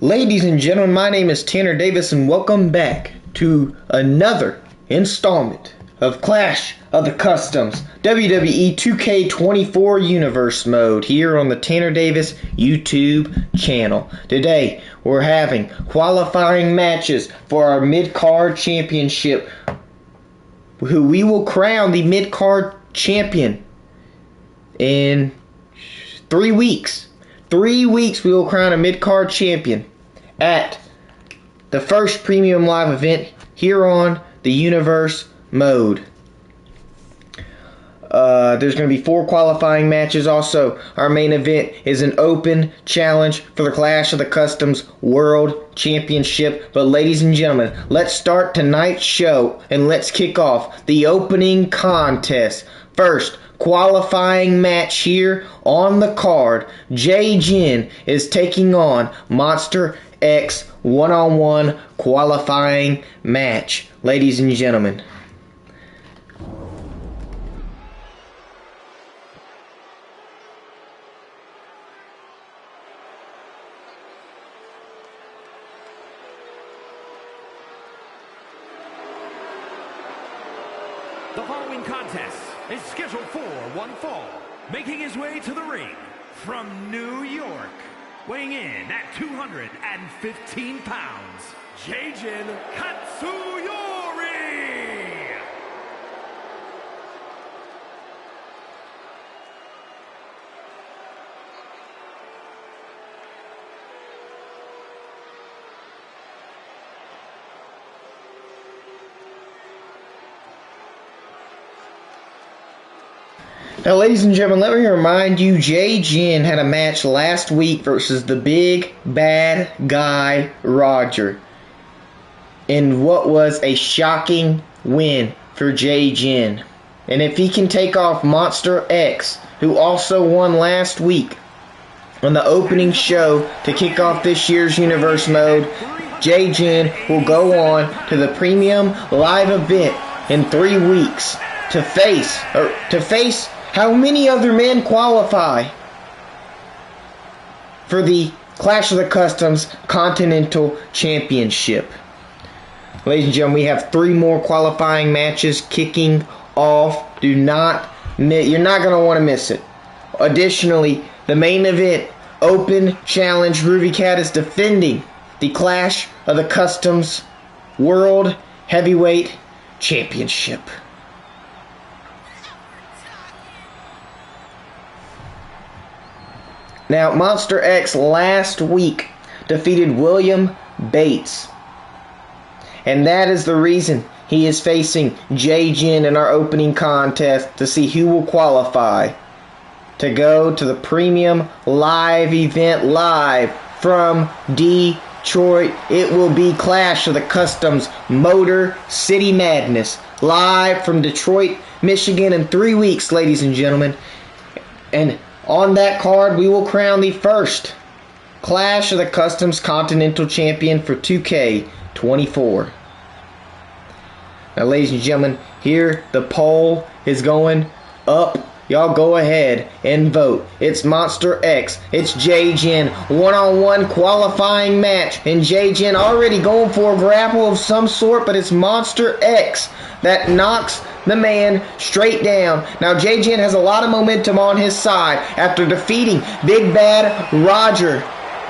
Ladies and gentlemen, my name is Tanner Davis and welcome back to another installment of Clash of the Customs WWE2K24 Universe Mode here on the Tanner Davis YouTube channel. Today, we're having qualifying matches for our mid-card championship, who we will crown the mid-card champion in 3 weeks. 3 weeks we will crown a mid-card champion at the first premium live event here on the Universe Mode. There's going to be 4 qualifying matches. Also, our main event is an open challenge for the Clash of the Customs World Championship. But ladies and gentlemen, let's start tonight's show and let's kick off the opening contest. First qualifying match here on the card. J-Jin is taking on Monster X one-on-one qualifying match. Ladies and gentlemen, the following contest is scheduled for one fall. Making his way to the ring from New York, weighing in at 215 pounds, J-Jin Katsuyori! now, ladies and gentlemen, let me remind you, J-Jin had a match last week versus the big bad guy, Roger, in what was a shocking win for J-Jin. And if he can take off Monster X, who also won last week on the opening show to kick off this year's Universe Mode, J-Jin will go on to the premium live event in 3 weeks to face how many other men qualify for the Clash of the Customs Continental Championship. Ladies and gentlemen, we have 3 more qualifying matches kicking off. You're not going to want to miss it. Additionally, the main event, Open Challenge, Groovy Cat is defending the Clash of the Customs World Heavyweight Championship. Now, Monster X last week defeated William Bates. And that is the reason he is facing J-Jin in our opening contest to see who will qualify to go to the premium live event live from Detroit. It will be Clash of the Customs Motor City Madness live from Detroit, Michigan in 3 weeks, ladies and gentlemen. And on that card, we will crown the first Clash of the Customs Continental Champion for 2K24. Now, ladies and gentlemen, here the poll is going up. Y'all go ahead and vote. It's Monster X. It's J-Jin. One-on-one qualifying match. And J-Jin already going for a grapple of some sort, but it's Monster X that knocks the man straight down. Now, J-Jin has a lot of momentum on his side after defeating Big Bad Roger.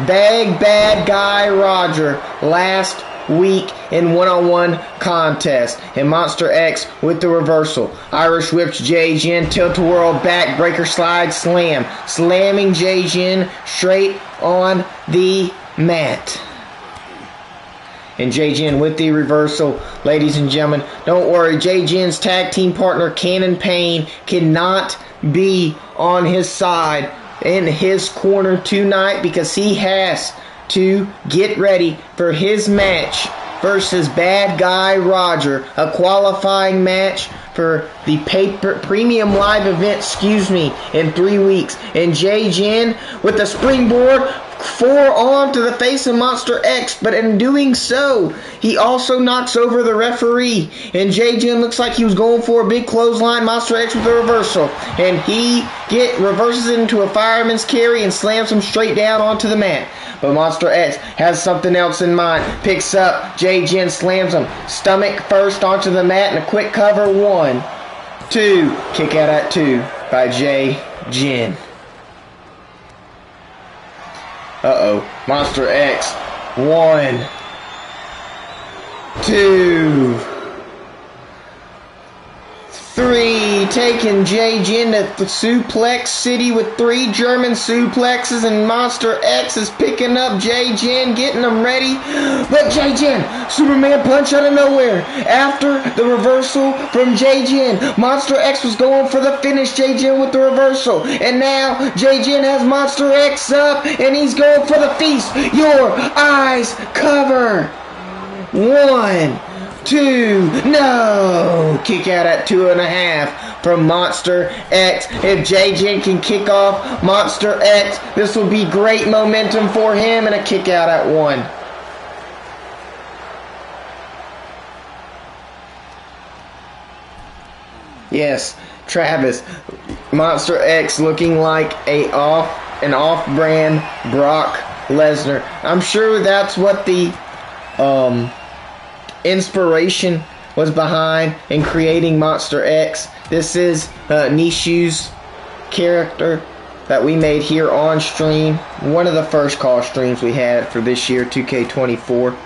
Big Bad Guy Roger last week in one-on-one contest. And Monster X with the reversal. Irish whips J-Jin, tilt-a-whirl back, breaker slide, slam. Slamming J-Jin straight on the mat. And J-Jin with the reversal. Ladies and gentlemen, don't worry. J-Jin's tag team partner, Cannon Payne, cannot be on his side in his corner tonight because he has to get ready for his match versus Bad Guy Roger, a qualifying match for the premium live event, in 3 weeks. And J-Jin with the springboard forearm to the face of Monster X, but in doing so, he also knocks over the referee. And J-Jin looks like he was going for a big clothesline. Monster X with a reversal. And he reverses it into a fireman's carry and slams him straight down onto the mat. But Monster X has something else in mind. Picks up J-Jin, slams him stomach first onto the mat and a quick cover. 1, 2. Kick out at 2 by J-Jin. Uh-oh. Monster X. 1, 2, 3. Taking J-Jin to Suplex City with 3 German suplexes, and Monster X is picking up J-Jin, getting him ready. But J-Jin, Superman punch out of nowhere. After the reversal from J-Jin, Monster X was going for the finish. J-Jin with the reversal. And now J-Jin has Monster X up, and he's going for the feast. Your eyes cover. 1, 2, no! Kick out at 2.5 from Monster X. If J-Jin can kick off Monster X, this will be great momentum for him, and a kick out at 1. Yes, Travis. Monster X looking like an off-brand Brock Lesnar. I'm sure that's what the inspiration was behind in creating Monster X. This is Nishu's character that we made here on stream. One of the first call streams we had for this year, 2K24.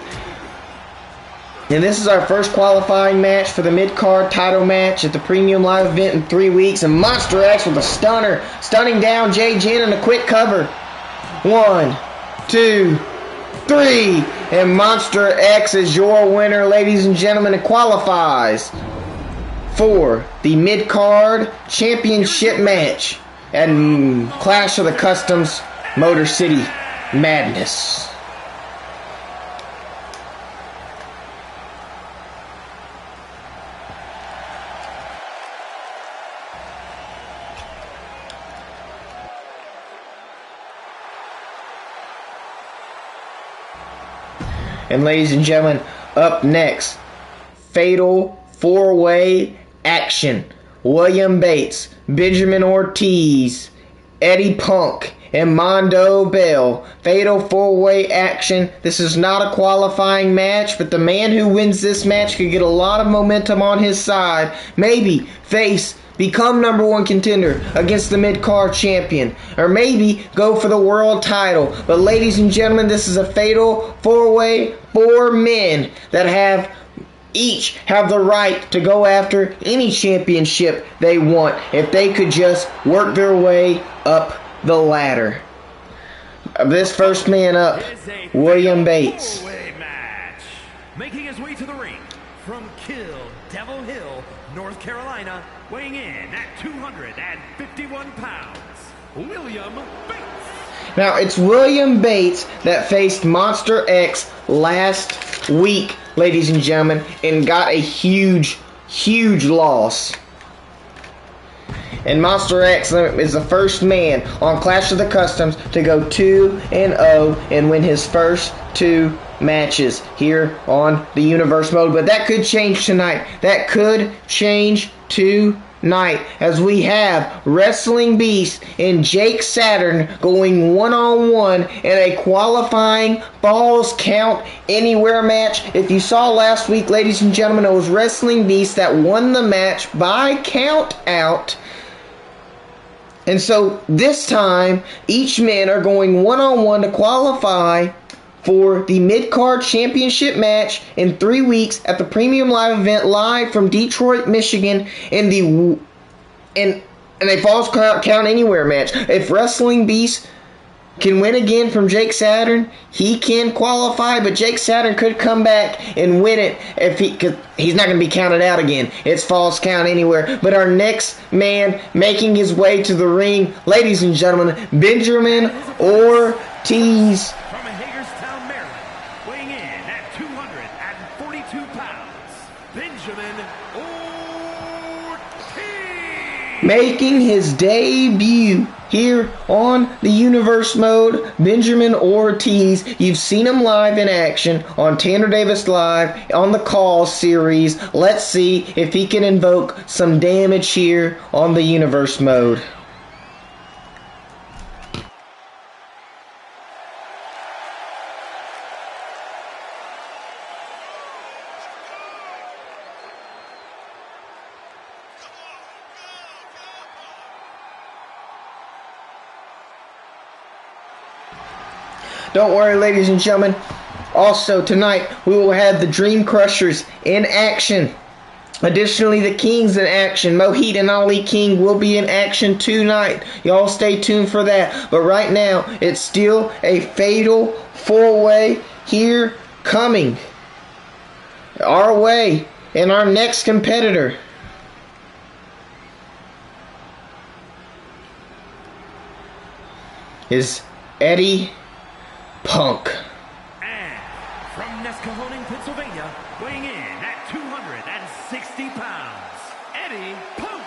And this is our first qualifying match for the mid-card title match at the Premium Live event in 3 weeks. And Monster X with a stunner, stunning down J-Jin and a quick cover. 1, 2, 3, and Monster X is your winner, ladies and gentlemen, and qualifies for the mid-card championship match at Clash of the Customs Motor City Madness. And ladies and gentlemen, up next, Fatal 4-Way Action. William Bates, Benjamin Ortiz, Eddie Punk, and Mondo Bell. Fatal 4-Way Action. This is not a qualifying match, but the man who wins this match could get a lot of momentum on his side. Maybe become #1 contender against the mid-card champion, or maybe go for the world title. But ladies and gentlemen, this is a fatal 4-way, 4 men that each have the right to go after any championship they want if they could just work their way up the ladder. This first man up, William Bates. Making his way to the ring from Devil Hill, North Carolina, weighing in at 251 pounds, William Bates. Now, it's William Bates that faced Monster X last week, ladies and gentlemen, and got a huge, huge loss. And Monster X is the first man on Clash of the Customs to go 2-0 and win his first 2 matches here on the Universe mode. But that could change tonight. That could change tonight, as we have Wrestling Beast and Jake Saturn going one-on-one in a qualifying Falls Count Anywhere match. If you saw last week, ladies and gentlemen, it was Wrestling Beast that won the match by count out. And so this time, each man are going one-on-one to qualify for the mid-card championship match in 3 weeks at the Premium Live event live from Detroit, Michigan in a Falls Count Anywhere match. If Wrestling Beast can win again from Jake Saturn, he can qualify, but Jake Saturn could come back and win it if he's not going to be counted out again. It's Falls Count Anywhere. But our next man making his way to the ring, ladies and gentlemen, Benjamin Ortiz. Making his debut here on the Universe mode, Benjamin Ortiz. You've seen him live in action on Tanner Davis Live on the Call series. Let's see if he can invoke some damage here on the Universe mode. Don't worry, ladies and gentlemen. Also, tonight, we will have the Dream Crushers in action. Additionally, the Kings in action. Mohit and Ali King will be in action tonight. Y'all stay tuned for that. But right now, it's still a fatal four-way here coming our way. And our next competitor is Eddie Punk. And from Nescahoning, Pennsylvania, weighing in at 260 pounds, Eddie Punk.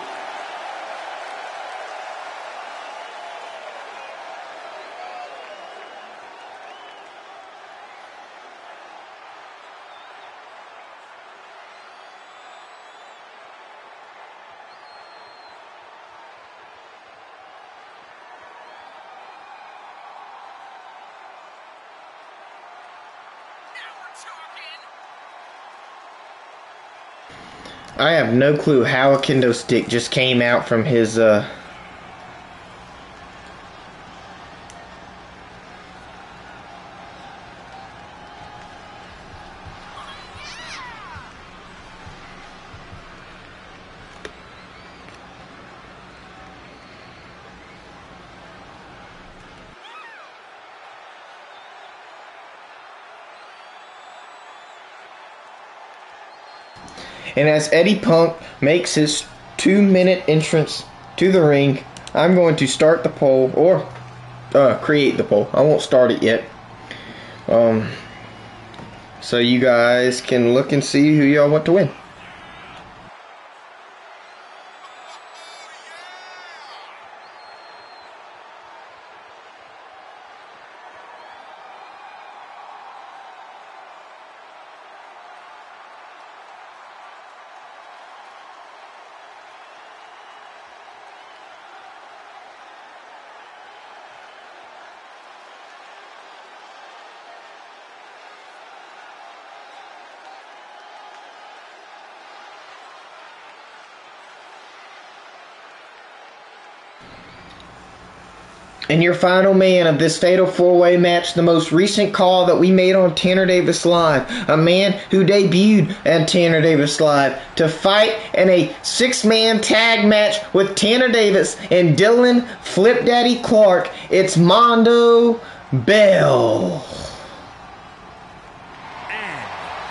I have no clue how a kendo stick just came out from his And as Eddie Punk makes his 2-minute entrance to the ring, I'm going to start the poll, or create the poll. I won't start it yet. So you guys can look and see who y'all want to win. And your final man of this fatal four-way match, the most recent call that we made on Tanner Davis Live, a man who debuted at Tanner Davis Live to fight in a 6-man tag match with Tanner Davis and Dylan Flip Daddy Clark. It's Mondo Bell. And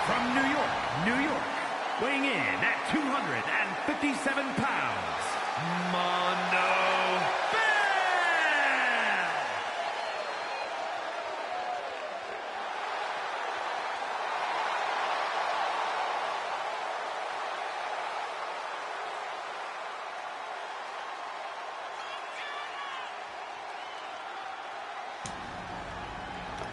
from New York, weighing in at 257 pounds, Mondo Bell.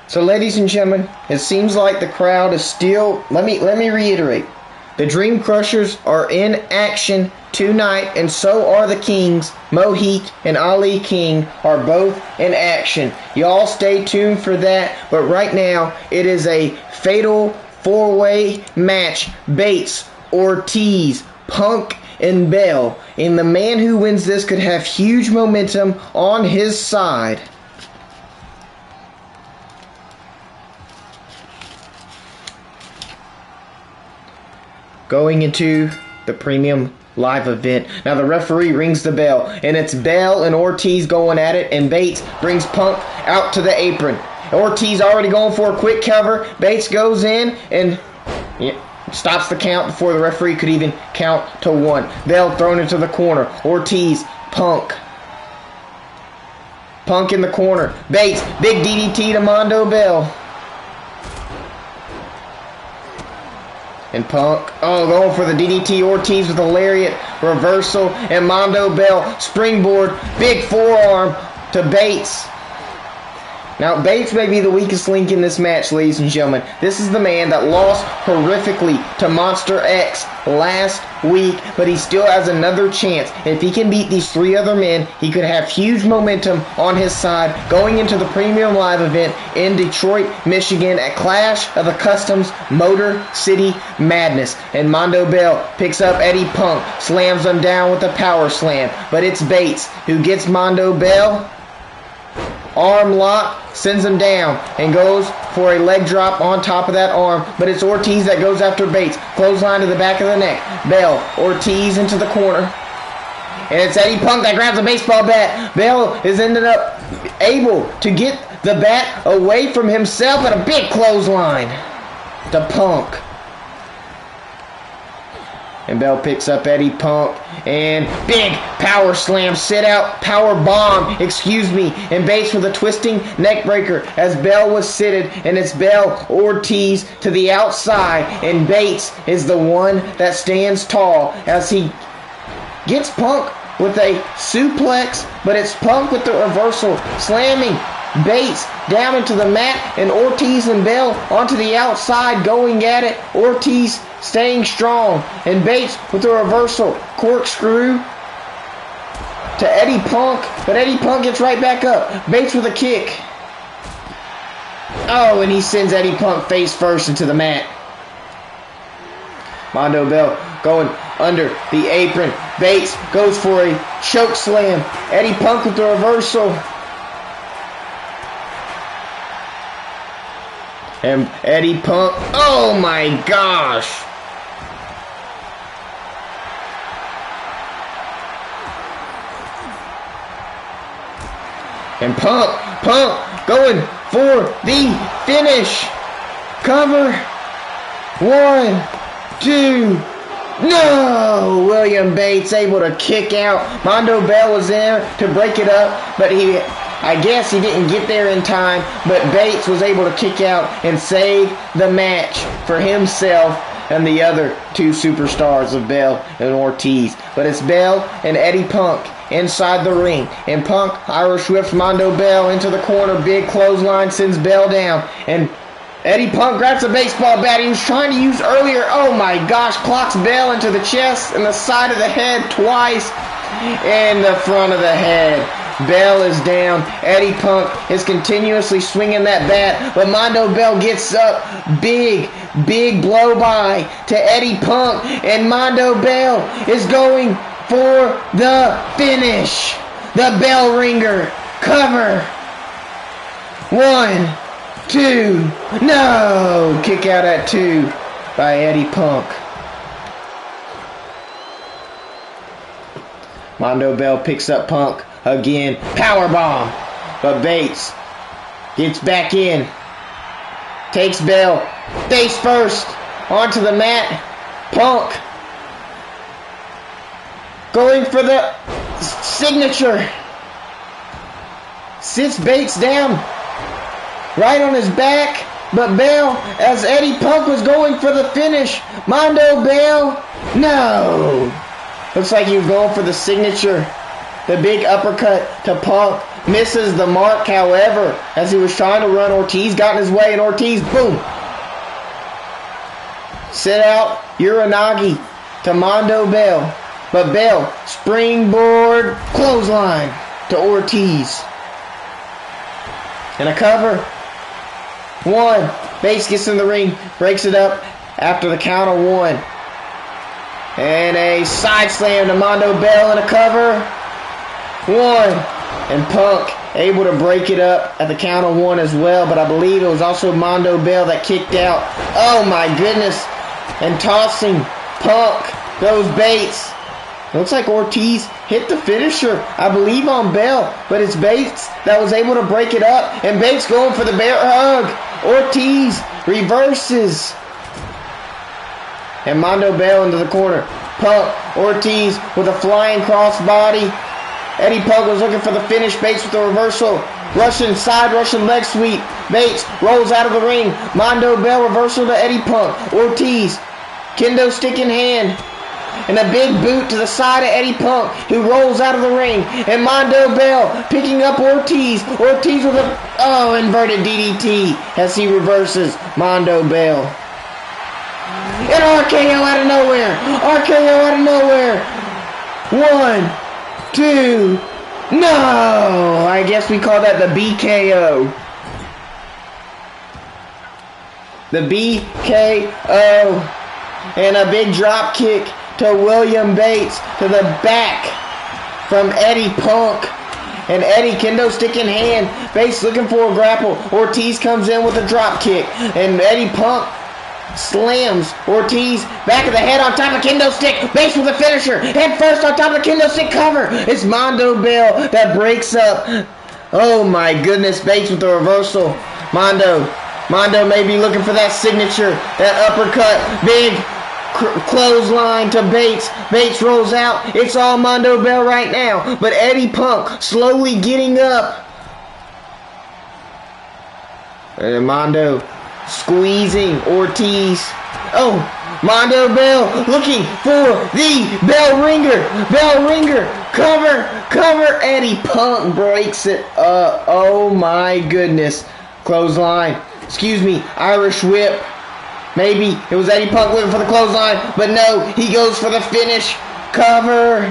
So, ladies and gentlemen, it seems like the crowd is still. Let me reiterate. The Dream Crushers are in action tonight, and so are the Kings. Mohit and Ali King are both in action. Y'all stay tuned for that. But right now, it is a fatal four-way match. Bates, Ortiz, Punk, and Bell. And the man who wins this could have huge momentum on his side. Going into the premium live event. Now the referee rings the bell, and it's Bell and Ortiz going at it, and Bates brings Punk out to the apron. Ortiz already going for a quick cover. Bates goes in and stops the count before the referee could even count to 1. Bell thrown into the corner. Ortiz, Punk. Punk in the corner. Bates, big DDT to Mondo Bell. And Punk, going for the DDT. Ortiz with a lariat, reversal, and Mondo Bell, springboard, big forearm to Bates. Now, Bates may be the weakest link in this match, ladies and gentlemen. This is the man that lost horrifically to Monster X last week, but he still has another chance. If he can beat these 3 other men, he could have huge momentum on his side going into the Premium Live event in Detroit, Michigan at Clash of the Customs Motor City Madness. And Mondo Bell picks up Eddie Punk, slams him down with a power slam, but it's Bates who gets Mondo Bell. Arm lock, sends him down, and goes for a leg drop on top of that arm. But it's Ortiz that goes after Bates. Clothesline to the back of the neck. Bell, Ortiz into the corner. And it's Eddie Punk that grabs a baseball bat. Bell is ended up able to get the bat away from himself at a big clothesline to Punk. And Bell picks up Eddie Punk, and big power slam, sit out, power bomb, and Bates with a twisting neck breaker as Bell was seated, and it's Bell, Ortiz to the outside, and Bates is the one that stands tall as he gets Punk with a suplex, but it's Punk with the reversal, slamming Bates down into the mat, and Ortiz and Bell onto the outside going at it. Ortiz staying strong, and Bates with the reversal, corkscrew to Eddie Punk, but Eddie Punk gets right back up. Bates with a kick. And he sends Eddie Punk face first into the mat. Mondo Bell going under the apron. Bates goes for a choke slam. Eddie Punk with the reversal. And Eddie Punk, oh my gosh. And Punk going for the finish. Cover. 1, 2. No! William Bates able to kick out. Mondo Bell was there to break it up, but I guess he didn't get there in time, but Bates was able to kick out and save the match for himself and the other 2 superstars of Bell and Ortiz. But it's Bell and Eddie Punk inside the ring, and Punk Irish whips Mondo Bell into the corner, big clothesline, sends Bell down, and Eddie Punk grabs a baseball bat he was trying to use earlier. Oh my gosh, clocks Bell into the chest and the side of the head twice, and the front of the head. Bell is down. Eddie Punk is continuously swinging that bat, but Mondo Bell gets up. Big blow by to Eddie Punk, and Mondo Bell is going for the finish. The bell ringer. Cover. 1, 2. No! Kick out at 2 by Eddie Punk. Mondo Bell picks up Punk again. Powerbomb. But Bates gets back in. Takes Bell face first onto the mat. Punk going for the signature. Sits Bates down right on his back. But Bell, as Eddie Punk was going for the finish, Mondo Bell, no. Looks like he was going for the signature. The big uppercut to Punk. Misses the mark, however, as he was trying to run. Ortiz got in his way, and Ortiz, boom. Sit out Uranagi to Mondo Bell. But Bell, springboard clothesline to Ortiz. And a cover. 1. Bates gets in the ring, breaks it up after the count of 1. And a side slam to Mondo Bell and a cover. 1. And Punk able to break it up at the count of 1 as well, but I believe it was also Mondo Bell that kicked out. Oh my goodness. And tossing Punk goes Bates. It looks like Ortiz hit the finisher, I believe, on Bell, but it's Bates that was able to break it up, and Bates going for the bear hug. Ortiz reverses. And Mondo Bell into the corner. Punk, Ortiz with a flying crossbody. Eddie Punk was looking for the finish. Bates with the reversal. Russian leg sweep. Bates rolls out of the ring. Mondo Bell reversal to Eddie Punk. Ortiz Kendo stick in hand. And a big boot to the side of Eddie Punk, who rolls out of the ring. And Mondo Bell picking up Ortiz. Ortiz with a, inverted DDT as he reverses Mondo Bell. And RKO out of nowhere. RKO out of nowhere. 1, 2. No! I guess we call that the BKO. The BKO. And a big drop kick to William Bates to the back from Eddie Punk. And Eddie kendo stick in hand. Bates looking for a grapple. Ortiz comes in with a drop kick. And Eddie Punk slams Ortiz back of the head on top of kendo stick. Bates with a finisher. Head first on top of the kendo stick cover. It's Mondo Bell that breaks up. Oh my goodness. Bates with the reversal. Mondo may be looking for that signature. That uppercut. Big clothesline to Bates. Bates rolls out. It's all Mondo Bell right now. But Eddie Punk slowly getting up. And Mondo squeezing Ortiz. Oh, Mondo Bell looking for the bell ringer. Bell ringer. Cover. Eddie Punk breaks it up. Oh my goodness. Clothesline. Excuse me. Irish whip. Maybe it was Eddie Punk looking for the clothesline, but no, he goes for the finish. Cover.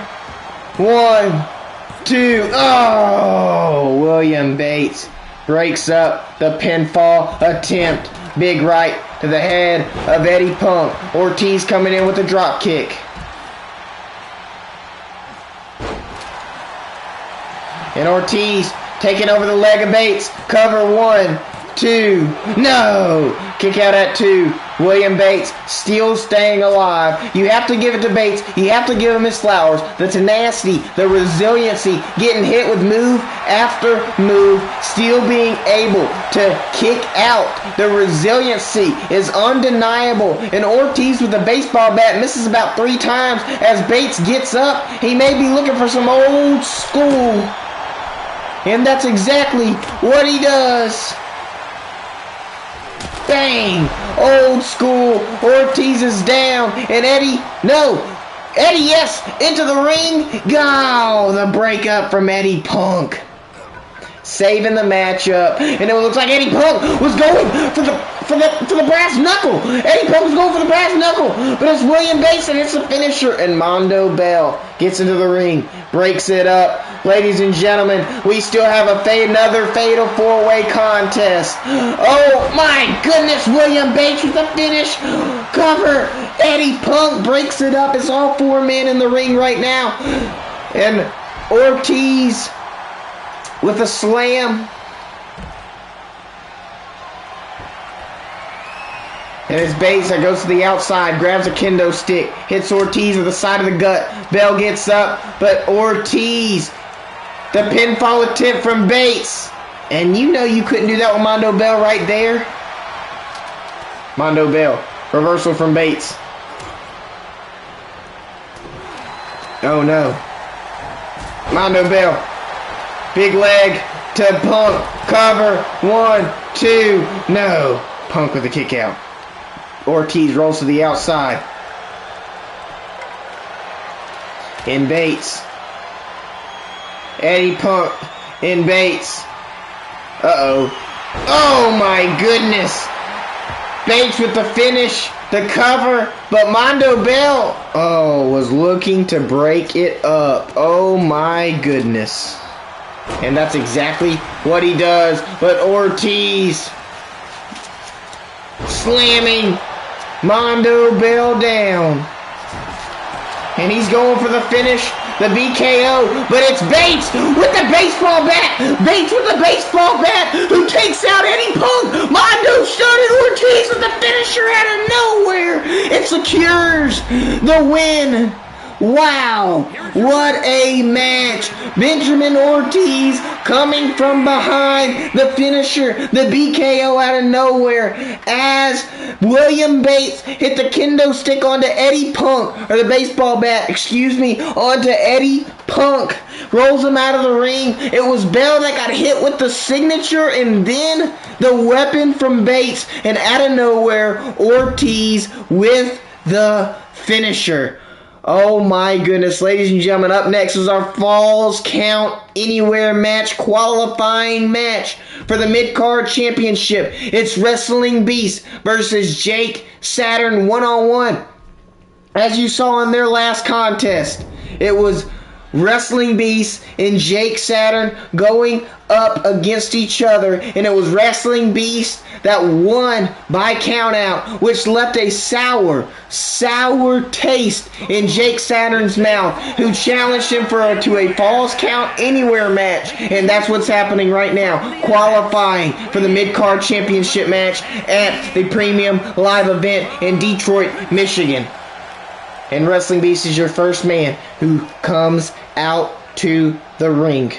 1, 2. Oh, William Bates breaks up the pinfall attempt. Big right to the head of Eddie Punk. Ortiz coming in with a drop kick. And Ortiz taking over the leg of Bates. Cover. 1, 2. No! Kick out at 2. William Bates still staying alive. You have to give it to Bates. You have to give him his flowers. The tenacity, the resiliency, getting hit with move after move, still being able to kick out. The resiliency is undeniable. And Ortiz with the baseball bat misses about 3 times as Bates gets up. He may be looking for some old school. And that's exactly what he does. Bang! Old school. Ortiz is down. And Eddie, no. Eddie, yes. Into the ring. Go. The breakup from Eddie Punk. Saving the matchup. And it looks like Eddie Punk was going for the brass knuckle. Eddie Punk was going for the brass knuckle. But it's William Bates and it's the finisher. And Mondo Bell gets into the ring. Breaks it up. Ladies and gentlemen, we still have another fatal 4-way contest. Oh my goodness, William Bates with the finish. Cover. Eddie Punk breaks it up. It's all 4 men in the ring right now. And Ortiz with a slam. And it's Bates that goes to the outside, grabs a kendo stick, hits Ortiz with the side of the gut. Bell gets up, but Ortiz, the pinfall attempt from Bates. And you know you couldn't do that with Mondo Bell right there. Mondo Bell, reversal from Bates. Oh no. Mondo Bell, big leg to Punk, cover, 1, 2, no. Punk with a kick out. Ortiz rolls to the outside. In Bates. Eddie Punk in Bates. Uh-oh. Oh my goodness. Bates with the finish, the cover, but Mondo Bell, was looking to break it up. Oh my goodness. And that's exactly what he does. But Ortiz slamming Mondo Bell down. And he's going for the finish, the BKO, but it's Bates with the baseball bat. Bates with the baseball bat who takes out Eddie Punk. Mondo started Ortiz with the finisher out of nowhere. It secures the win. Wow, what a match. Benjamin Ortiz coming from behind, the finisher, the BKO out of nowhere, as William Bates hit the kendo stick onto Eddie Punk, or the baseball bat, onto Eddie Punk. Rolls him out of the ring. It was Bell that got hit with the signature and then the weapon from Bates, and out of nowhere, Ortiz with the finisher. Oh my goodness, ladies and gentlemen, up next is our Falls Count Anywhere match, qualifying match for the Mid-Card Championship. It's Wrestling Beast versus Jake Saturn one-on-one. As you saw in their last contest, it was Wrestling Beast and Jake Saturn going up against each other, and it was Wrestling Beast that won by countout, which left a sour taste in Jake Saturn's mouth, who challenged him to a Falls Count Anywhere match, and that's what's happening right now, qualifying for the Mid-Card Championship match at the Premium Live event in Detroit, Michigan. And Wrestling Beast is your first man who comes out to the ring.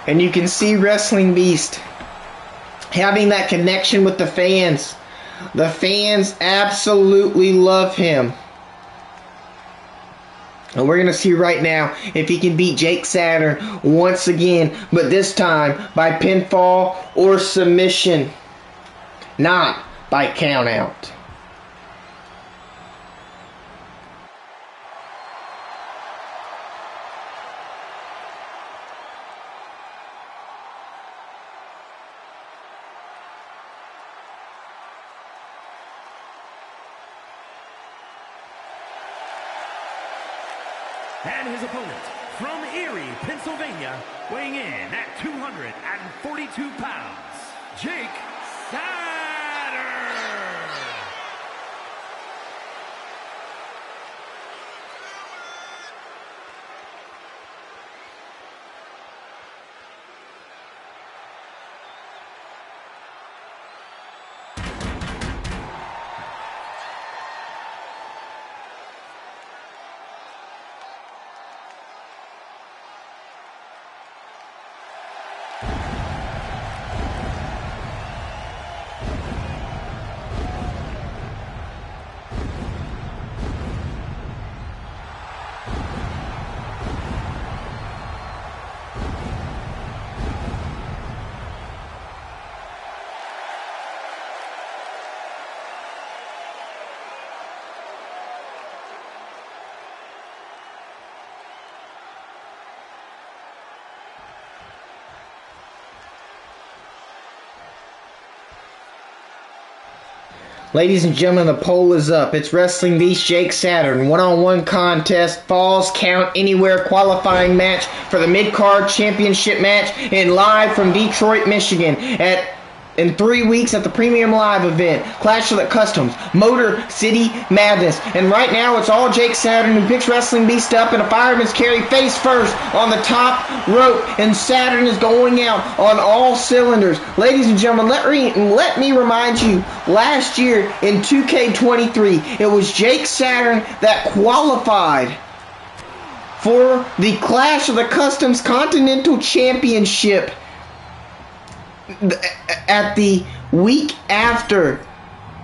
And you can see Wrestling Beast having that connection with the fans. The fans absolutely love him. And we're going to see right now if he can beat Jake Saturn once again, but this time by pinfall or submission, not by countout. And his opponent, from Erie, Pennsylvania, weighing in at 242 pounds, Jake Saturn. Ladies and gentlemen, the poll is up. It's Wrestling Beast Jake Saturn, one-on-one contest, Falls Count Anywhere qualifying match for the Mid-Card Championship match, and live from Detroit, Michigan in 3 weeks at the Premium Live event, Clash of the Customs, Motor City Madness. And right now, it's all Jake Saturn who picks Wrestling Beast up in a fireman's carry face first on the top rope, and Saturn is going out on all cylinders. Ladies and gentlemen, let me remind you, last year in 2K23, it was Jake Saturn that qualified for the Clash of the Customs Continental Championship at the week after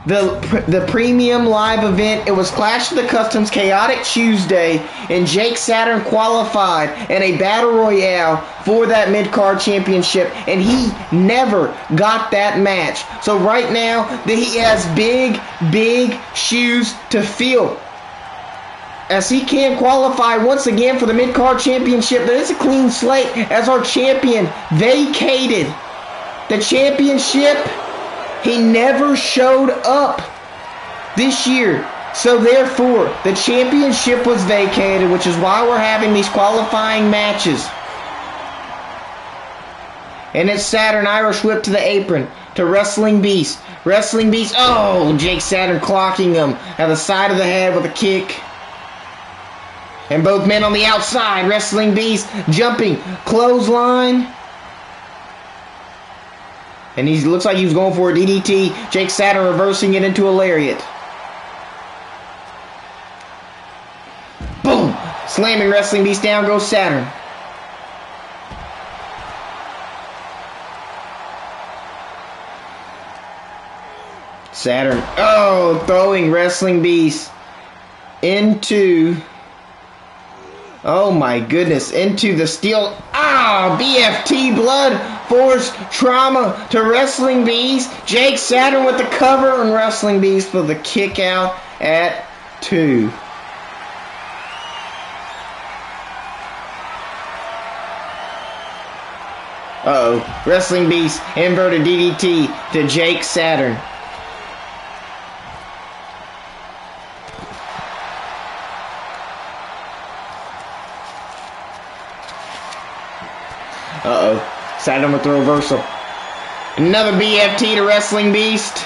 the Premium Live event. It was Clash of the Customs Chaotic Tuesday, and Jake Saturn qualified in a Battle Royale for that Mid-Card Championship, and he never got that match. So right now, he has big shoes to fill, as he can qualify once again for the Mid-Card Championship. But it's a clean slate, as our champion vacated the championship. He never showed up this year. So therefore, the championship was vacated, which is why we're having these qualifying matches. And it's Saturn Irish whip to the apron to Wrestling Beast. Wrestling Beast. Oh, Jake Saturn clocking him at the side of the head with a kick. And both men on the outside. Wrestling Beast jumping. Clothesline. And he looks like he was going for a DDT. Jake Saturn reversing it into a lariat. Boom! Slamming Wrestling Beast down goes Saturn. Saturn. Oh, throwing Wrestling Beast into... Oh my goodness, into the steel. Ah, BFT blood force trauma to Wrestling Beast. Jake Saturn with the cover and Wrestling Beast for the kick out at 2. Uh-oh, Wrestling Beast inverted DDT to Jake Saturn. Uh-oh. Saturn with the reversal. Another BFT to Wrestling Beast.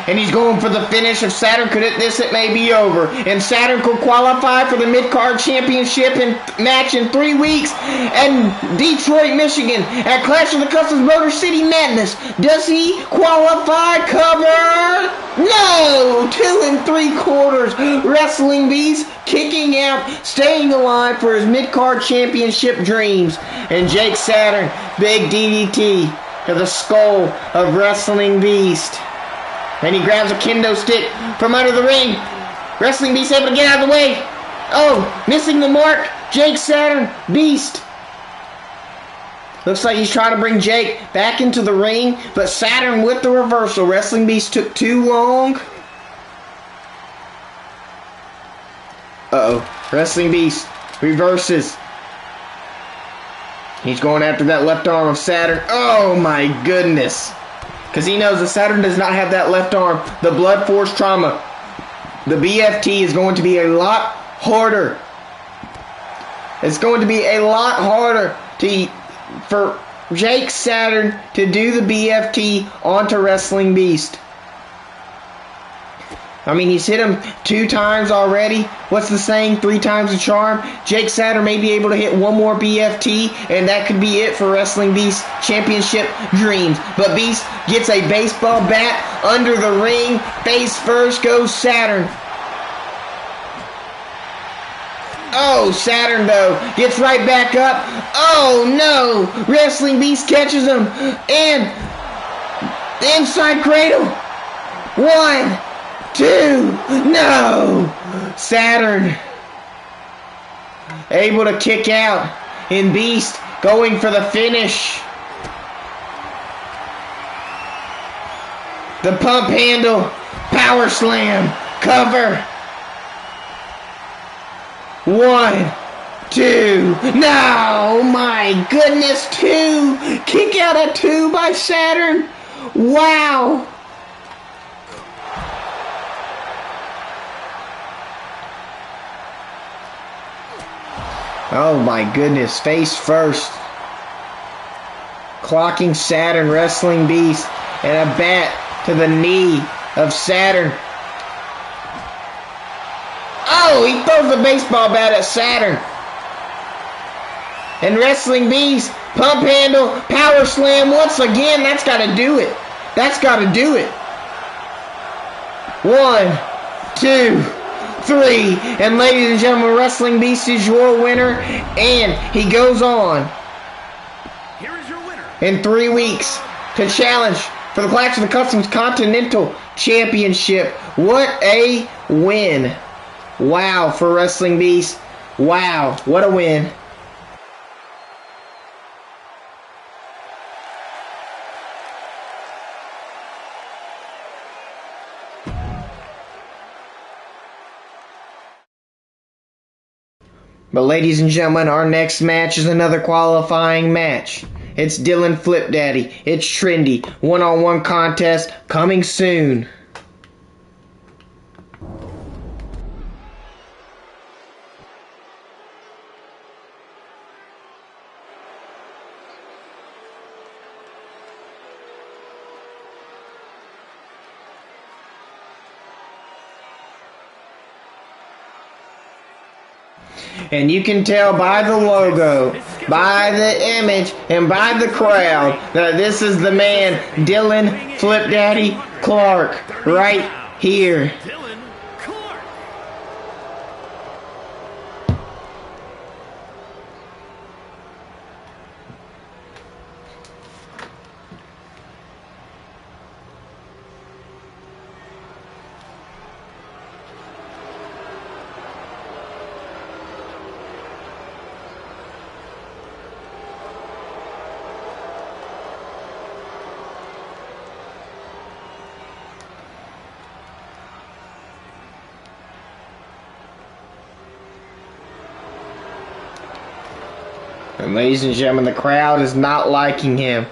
And he's going for the finish. If Saturn could hit this, it may be over. And Saturn could qualify for the Mid-Card Championship match in 3 weeks. And Detroit, Michigan at Clash of the Customs Motor City Madness. Does he qualify? Cover? No! 2 3/4. Wrestling Beast kicking out, staying alive for his Mid-Card Championship dreams. And Jake Saturn, big DDT to the skull of Wrestling Beast. And he grabs a kendo stick from under the ring. Wrestling Beast able to get out of the way. Oh, missing the mark. Jake Saturn, Beast. Looks like he's trying to bring Jake back into the ring, but Saturn with the reversal. Wrestling Beast took too long. Uh-oh. Wrestling Beast reverses. He's going after that left arm of Saturn. Oh my goodness. Because he knows that Saturn does not have that left arm. The blood force trauma. The BFT is going to be a lot harder. It's going to be a lot harder for Jake Saturn to do the BFT onto Wrestling Beast. I mean, he's hit him 2 times already. What's the saying? 3 times a charm. Jake Saturn may be able to hit 1 more BFT, and that could be it for Wrestling Beast Championship dreams. But Beast gets a baseball bat under the ring. Face first goes Saturn. Oh, Saturn, though, gets right back up. Oh, no. Wrestling Beast catches him. And the inside cradle. 1, 2, no! Saturn able to kick out, and Beast going for the finish. The pump handle, power slam, cover. 1, 2, no! My goodness, 2! Kick out at 2 by Saturn. Wow! Oh my goodness, face first. Clocking Saturn, Wrestling Beast, and a bat to the knee of Saturn. Oh, he throws the baseball bat at Saturn. And Wrestling Beast, pump handle, power slam once again. That's got to do it. That's got to do it. 1, 2, 3, and ladies and gentlemen, Wrestling Beast is your winner, and he goes on Here is your winner in 3 weeks to challenge for the Clash of the Customs Continental Championship. What a win. Wow for Wrestling Beast. Wow, what a win. But ladies and gentlemen, our next match is another qualifying match. It's Dylan Flip Daddy. It's trendy. One-on-one contest coming soon. And you can tell by the logo, by the image, and by the crowd that this is the man, Dylan Flip Daddy Clark, right here. And ladies and gentlemen, the crowd is not liking him.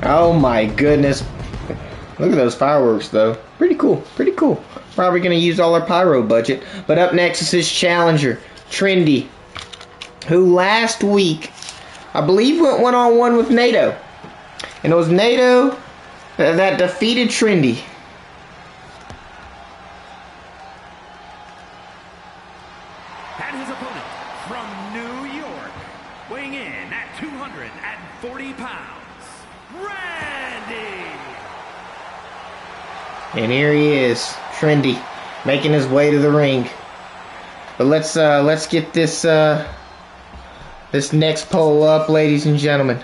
Oh my goodness. Look at those fireworks though. Pretty cool, pretty cool. Probably going to use all our pyro budget. But up next is his challenger, Trendy, who last week, I believe, went one-on-one with NATO. And it was NATO that defeated Trendy. And his opponent from New York, weighing in at 240 pounds, Randy. And here he is, Trendy, making his way to the ring. But let's get this this next poll up, ladies and gentlemen.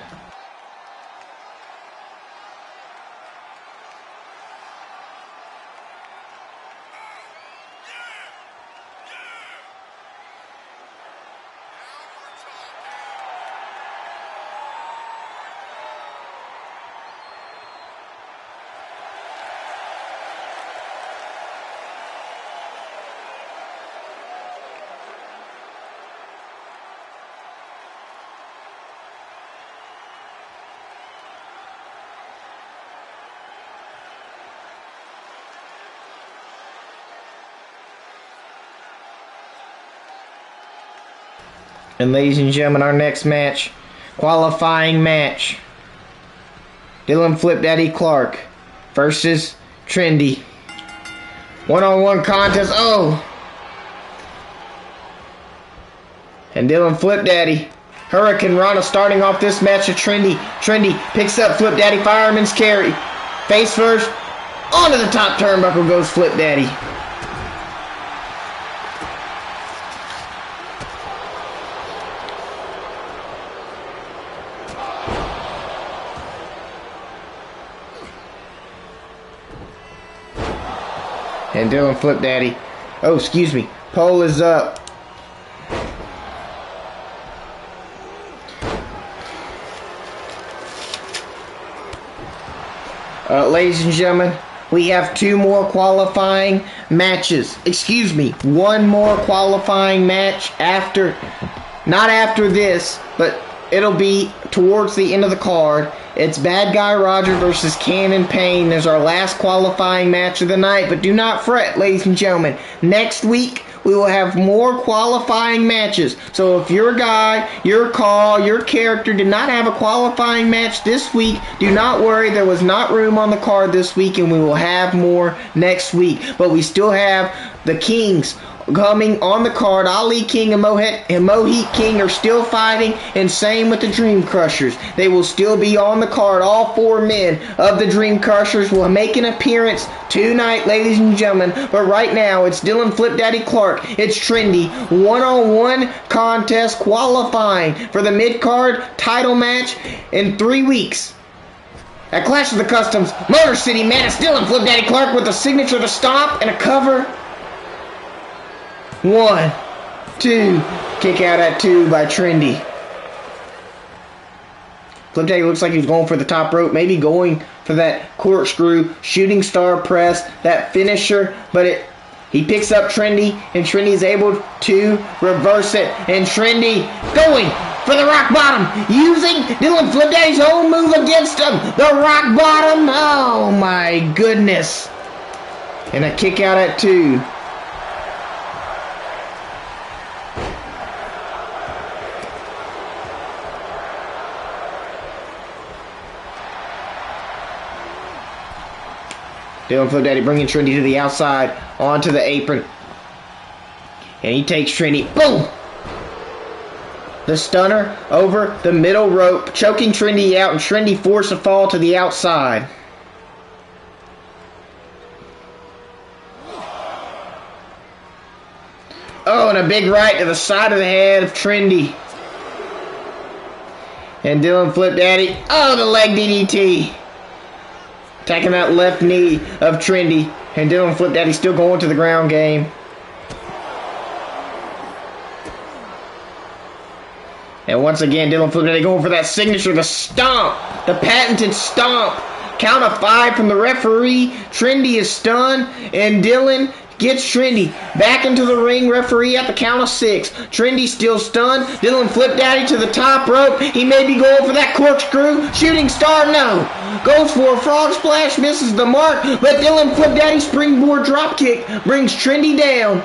And ladies and gentlemen, our next match, qualifying match, Dylan Flip Daddy Clark versus Trendy. One-on-one contest. Oh! And Dylan Flip Daddy, Hurricane Rana starting off this match with Trendy. Trendy picks up Flip Daddy, fireman's carry. Face first, onto the top turnbuckle goes Flip Daddy. And Dylan Flip Daddy. Oh, excuse me. Pole is up. Ladies and gentlemen, we have two more qualifying matches. Excuse me, one more qualifying match after, not after this, but it'll be towards the end of the card. It's Bad Guy Roger versus Cannon Payne. There's our last qualifying match of the night, but do not fret, ladies and gentlemen. Next week, we will have more qualifying matches. So if your guy, your call, your character did not have a qualifying match this week, do not worry. There was not room on the card this week, and we will have more next week. But we still have the Kings coming on the card. Ali King and Mohit King are still fighting, and same with the Dream Crushers. They will still be on the card. All four men of the Dream Crushers will make an appearance tonight, ladies and gentlemen. But right now, it's Dylan Flip Daddy Clark. It's Trendy. One-on-one contest qualifying for the mid-card title match in 3 weeks. At Clash of the Customs, Motor City Madness, Dylan Flip Daddy Clark with a signature to stomp and a cover. 1, 2, kick out at 2 by Trendy. Flip Daddy looks like he's going for the top rope, maybe going for that corkscrew, shooting star press, that finisher, but he picks up Trendy, and Trendy is able to reverse it, and Trendy going for the rock bottom, using Dylan Flip Daddy's own move against him, the rock bottom. Oh my goodness. And a kick out at 2. Dylan Flip Daddy bringing Trendy to the outside, onto the apron. And he takes Trendy. Boom! The stunner over the middle rope, choking Trendy out, and Trendy forced to fall to the outside. Oh, and a big right to the side of the head of Trendy. And Dylan Flip Daddy. Oh, the leg DDT. Attacking that left knee of Trendy. And Dylan Flip Daddy still going to the ground game. And once again, Dylan Flip Daddy going for that signature, the stomp. The patented stomp. Count of 5 from the referee. Trendy is stunned. And Dylan gets Trendy back into the ring. Referee at the count of 6. Trendy still stunned. Dylan Flip Daddy to the top rope. He may be going for that corkscrew. Shooting star, no. Goes for a frog splash, misses the mark. But Dylan Flip Daddy springboard dropkick brings Trendy down.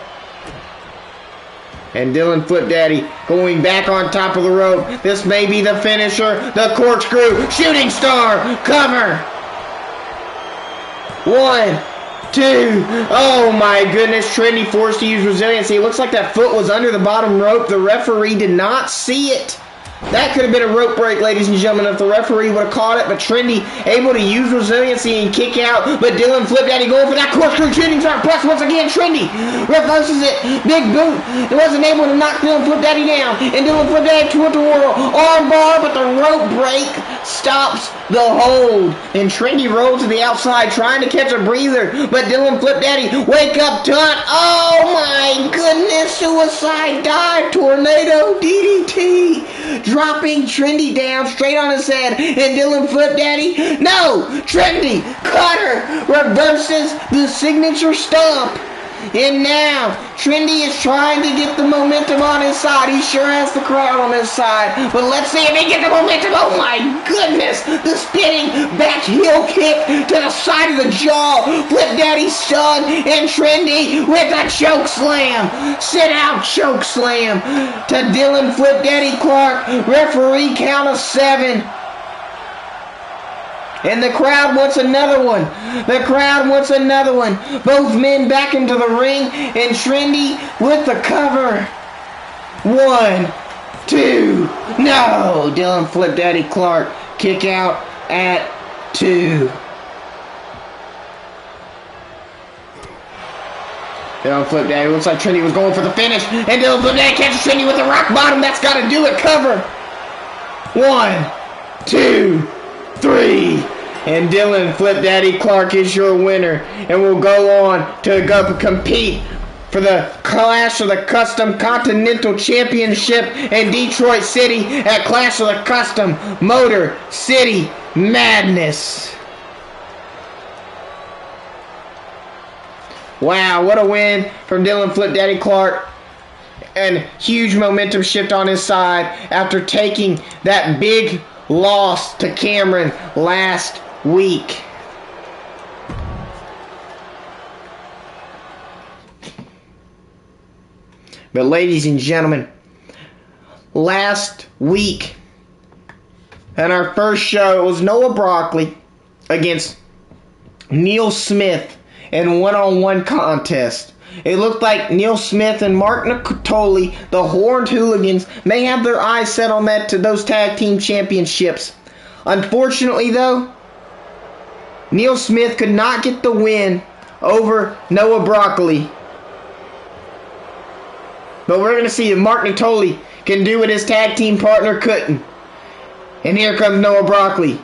And Dylan Flip Daddy going back on top of the rope. This may be the finisher. The corkscrew. Shooting star. Cover. 1, 2. Oh my goodness. Trendy forced to use resiliency. It looks like that foot was under the bottom rope. The referee did not see it. That could have been a rope break, ladies and gentlemen, if the referee would have caught it. But Trendy able to use resiliency and kick out. But Dylan Flip Daddy going for that corkscrew shooting star press once again. Trendy reverses it. Big boot. It wasn't able to knock Dylan Flip Daddy down. And Dylan Flip Daddy to a arm bar, but the rope break stops the hold. And Trendy rolls to the outside trying to catch a breather. But Dylan Flip Daddy, wake up, taunt. Oh my goodness. Suicide dive, tornado, DDT. Dropping Trendy down straight on his head. And Dylan Flip Daddy, no! Trendy, cutter, reverses the signature stomp. And now, Trendy is trying to get the momentum on his side. He sure has the crowd on his side. But let's see if he gets the momentum. Oh my goodness! The spinning back heel kick to the side of the jaw. Flip Daddy stunned. And Trendy with a choke slam. Sit out choke slam to Dylan Flip Daddy Clark. Referee count of 7. And the crowd wants another one. The crowd wants another one. Both men back into the ring. And Trendy with the cover. 1, 2. No. Dylan Flip Daddy Clark. Kick out at 2. Dylan Flip Daddy. Looks like Trendy was going for the finish. And Dylan Flip Daddy catches Trendy with the rock bottom. That's got to do it. Cover. 1, 2, 3. And Dylan Flip Daddy Clark is your winner. And will go on to go compete for the Clash of the Custom Continental Championship in Detroit City at Clash of the Custom Motor City Madness. Wow, what a win from Dylan Flip Daddy Clark. And huge momentum shift on his side after taking that big loss to Cameron last week. But ladies and gentlemen, last week in our first show, it was Noah Broccoli against Neil Smith in one-on-one contest. It looked like Neil Smith and Mark Nicotoli, the Horned Hooligans, may have their eyes set on those tag team championships. Unfortunately, though, Neil Smith could not get the win over Noah Broccoli. But we're going to see if Mark Nicotoli can do what his tag team partner couldn't. And here comes Noah Broccoli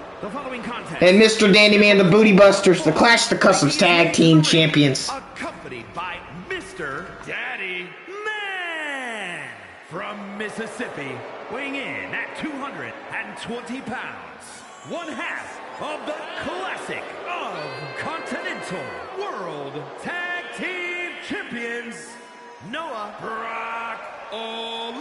and Mr. Dandy Man, the Booty Busters, the Clash of the Customs Tag Team Champions. Accompanied by Mr. Daddy Man from Mississippi, weighing in at 220 pounds, one half of the Classic of Continental World Tag Team Champions, Noah Broccoli.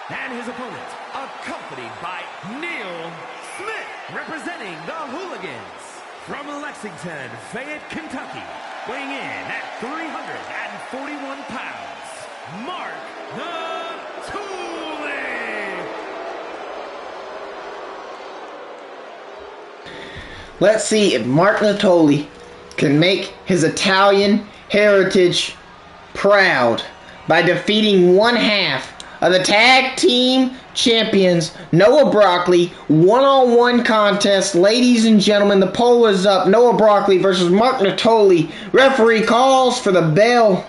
And his opponent, accompanied by Neil Smith representing the Hooligans from Lexington, Fayette, Kentucky, weighing in at 341 pounds, Mark Natoli. Let's see if Mark Natoli can make his Italian heritage proud by defeating one half of the tag team champions, Noah Broccoli, one-on-one contest. Ladies and gentlemen, the poll is up. Noah Broccoli versus Mark Natoli. Referee calls for the bell.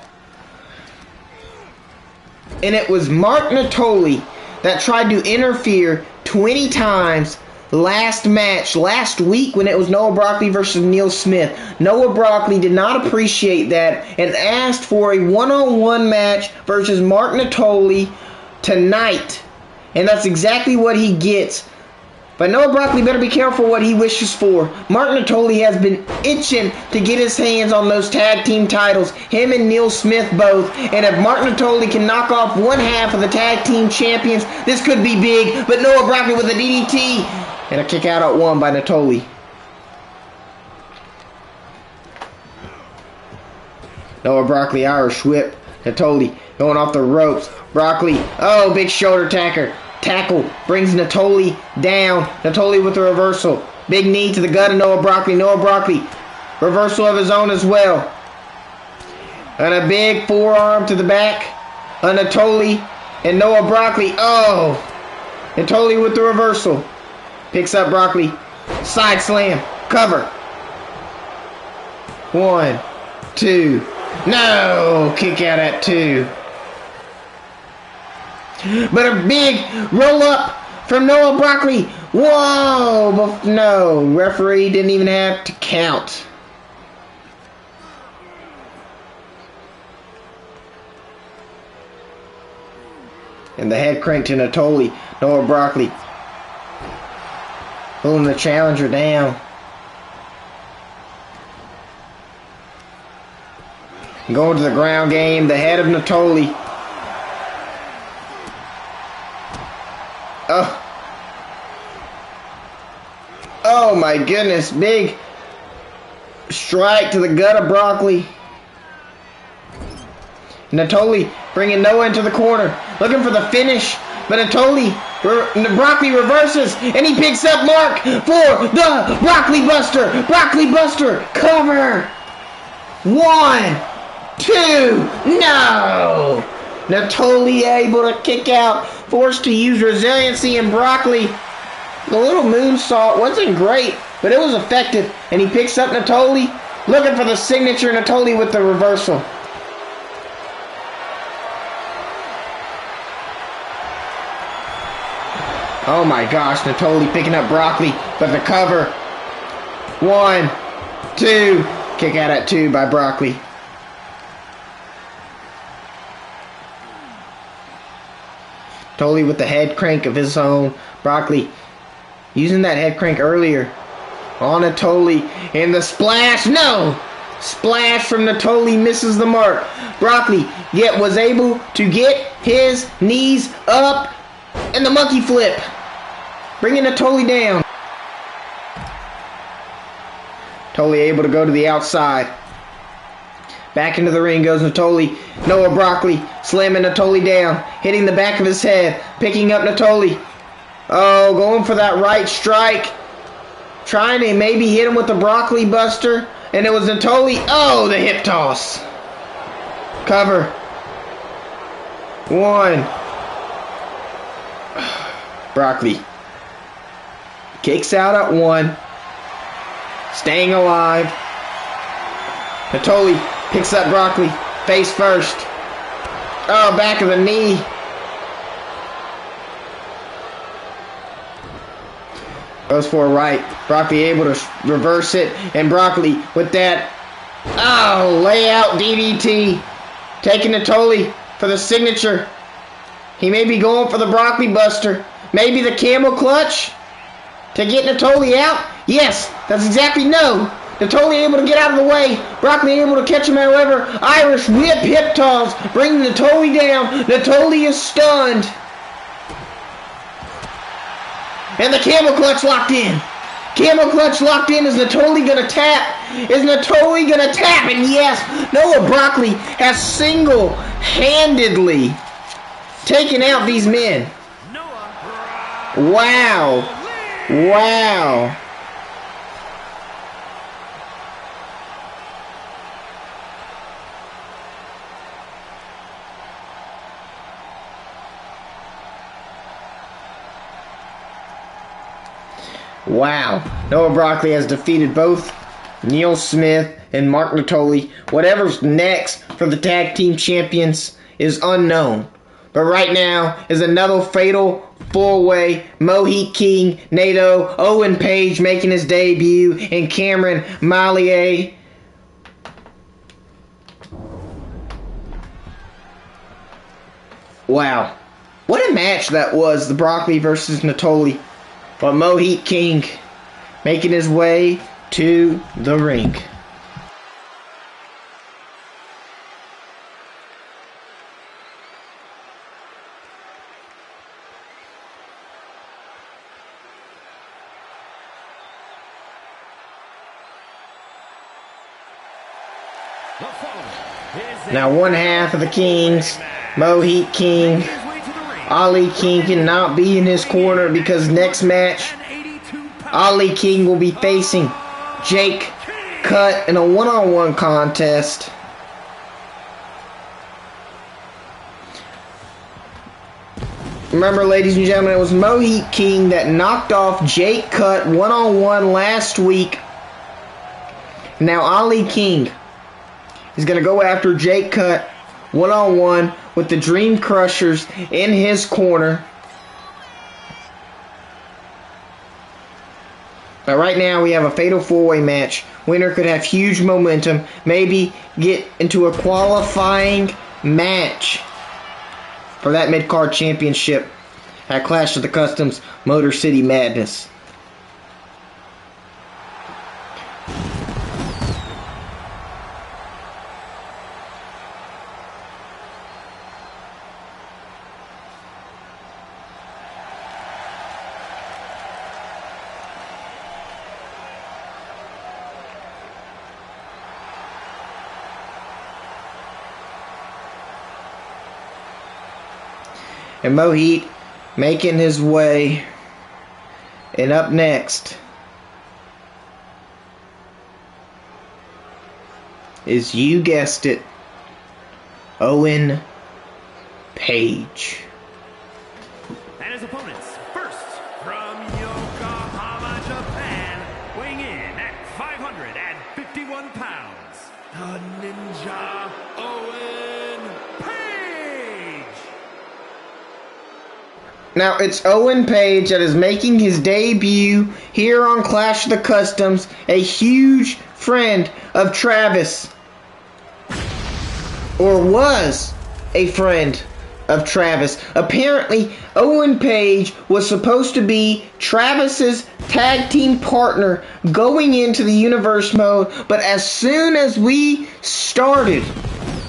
And it was Mark Natoli that tried to interfere 20 times last week when it was Noah Broccoli versus Neil Smith. Noah Broccoli did not appreciate that and asked for a one-on-one match versus Mark Natoli tonight. And that's exactly what he gets. But Noah Broccoli better be careful what he wishes for. Mark Natoli has been itching to get his hands on those tag team titles. Him and Neil Smith both. And if Mark Natoli can knock off one half of the tag team champions, this could be big. But Noah Broccoli with a DDT. And a kick out at one by Natoli. Noah Broccoli, Irish whip. Natoli going off the ropes. Broccoli, oh, big shoulder tackle, brings Natoli down. Natoli with the reversal. Big knee to the gut of Noah Broccoli. Noah Broccoli, reversal of his own as well. And a big forearm to the back of Natoli and Noah Broccoli. Oh, Natoli with the reversal. Picks up Broccoli. Side slam. Cover. 1, 2. No! Kick out at 2. But a big roll up from Noah Broccoli. Whoa! But no. Referee didn't even have to count. And the head crank to Natoli. Noah Broccoli pulling the challenger down. Going to the ground game. The head of Natoli. Oh my goodness. Big strike to the gut of Broccoli. Natoli bringing Noah into the corner. Looking for the finish. But Broccoli reverses. And he picks up Mark for the Broccoli Buster. Broccoli Buster. Cover. 1, 2. No. Natoli able to kick out. Forced to use resiliency, and Broccoli, the little moonsault wasn't great, but it was effective. And he picks up Natoli, looking for the signature. Natoli with the reversal. Oh my gosh, Natoli picking up Broccoli, but the cover. 1, 2. Kick out at 2 by Broccoli. Natoli with the head crank of his own. Broccoli using that head crank earlier on Natoli. And the splash. No! Splash from Natoli misses the mark. Broccoli yet was able to get his knees up. And the monkey flip. Bringing Natoli down. Natoli able to go to the outside. Back into the ring goes Natoli. Noah Broccoli slamming Natoli down. Hitting the back of his head. Picking up Natoli. Oh, going for that right strike. Trying to maybe hit him with the Broccoli Buster. And it was Natoli. Oh, the hip toss. Cover. 1. Broccoli kicks out at 1. Staying alive. Natoli picks up Broccoli. Face first. Oh, back of the knee. Goes for a right. Broccoli able to reverse it. And Broccoli with that. Oh, layout DDT. Taking Natoli for the signature. He may be going for the Broccoli Buster. Maybe the camel clutch to get Natoli out. Yes, that's exactly no. Natoli able to get out of the way. Broccoli able to catch him, however. Irish whip hip toss, bringing Natoli down. Natoli is stunned. And the camel clutch locked in. Camel clutch locked in. Is Natoli going to tap? Is Natoli going to tap? And yes, Noah Broccoli has single-handedly taken out these men. Wow. Wow. Wow. Noah Broccoli has defeated both Neil Smith and Mark Natoli. Whatever's next for the tag team champions is unknown. But right now is another fatal four-way. Mohit King, Nato, Owen Page making his debut, and Cameron Mallier. Wow. What a match that was, the Broccoli versus Natoli. But Mohit King making his way to the ring. Now one half of the Kings, Mohit King, Ali King cannot be in his corner because next match, Ali King will be facing Jake Cut in a one-on-one contest. Remember, ladies and gentlemen, it was Mohit King that knocked off Jake Cut one-on-one last week. Now Ali King is going to go after Jake Cut one-on-one with the Dream Crushers in his corner. But right now we have a fatal four-way match. Winner could have huge momentum, maybe get into a qualifying match for that mid-card championship at Clash of the Customs Motor City Madness. And Mohit making his way. And up next is, you guessed it, Owen Page. And his opponents, first from Yokohama, Japan, weighing in at 551 pounds, the Ninja Owen Page. Now, it's Owen Page that is making his debut here on Clash of the Customs, a huge friend of Travis, or was a friend of Travis. Apparently, Owen Page was supposed to be Travis's tag team partner going into the Universe mode, but as soon as we started,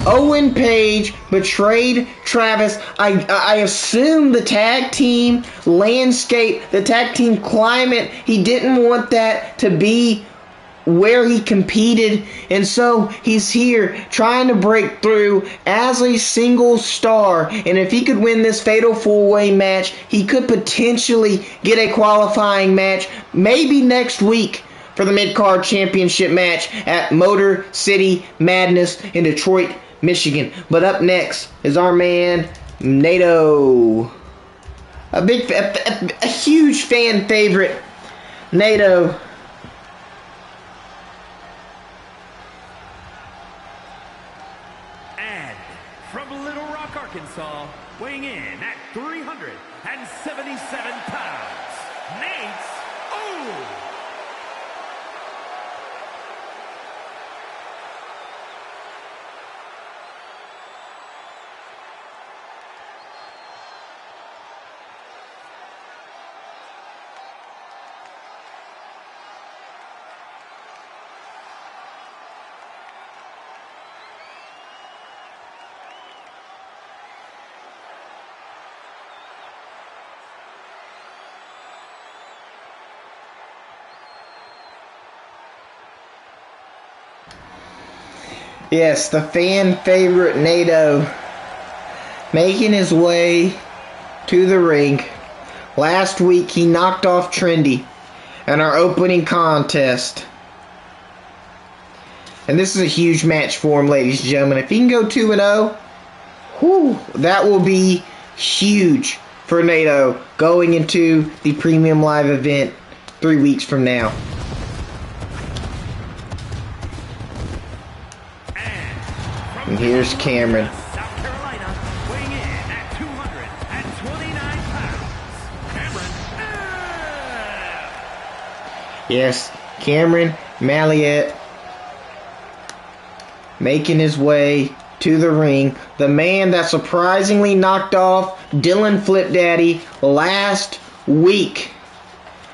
Owen Page betrayed Travis. I assume the tag team landscape, the tag team climate, he didn't want that to be where he competed, and so he's here trying to break through as a single star. And if he could win this fatal four-way match, he could potentially get a qualifying match maybe next week for the mid-card championship match at Motor City Madness in Detroit, Michigan. But up next is our man Nato, a huge fan favorite. Nato. And from Little Rock, Arkansas, weighing in at 377 pounds, Nate O. Yes, the fan favorite Naito making his way to the ring. Last week he knocked off Trendy in our opening contest. And this is a huge match for him, ladies and gentlemen. If he can go 2-0, that will be huge for Naito going into the Premium Live event 3 weeks from now. And here's Cameron. South Carolina, weighing in at 229 pounds, Cameron. Yes, Cameron Malliot making his way to the ring. The man that surprisingly knocked off Dylan Flip Daddy last week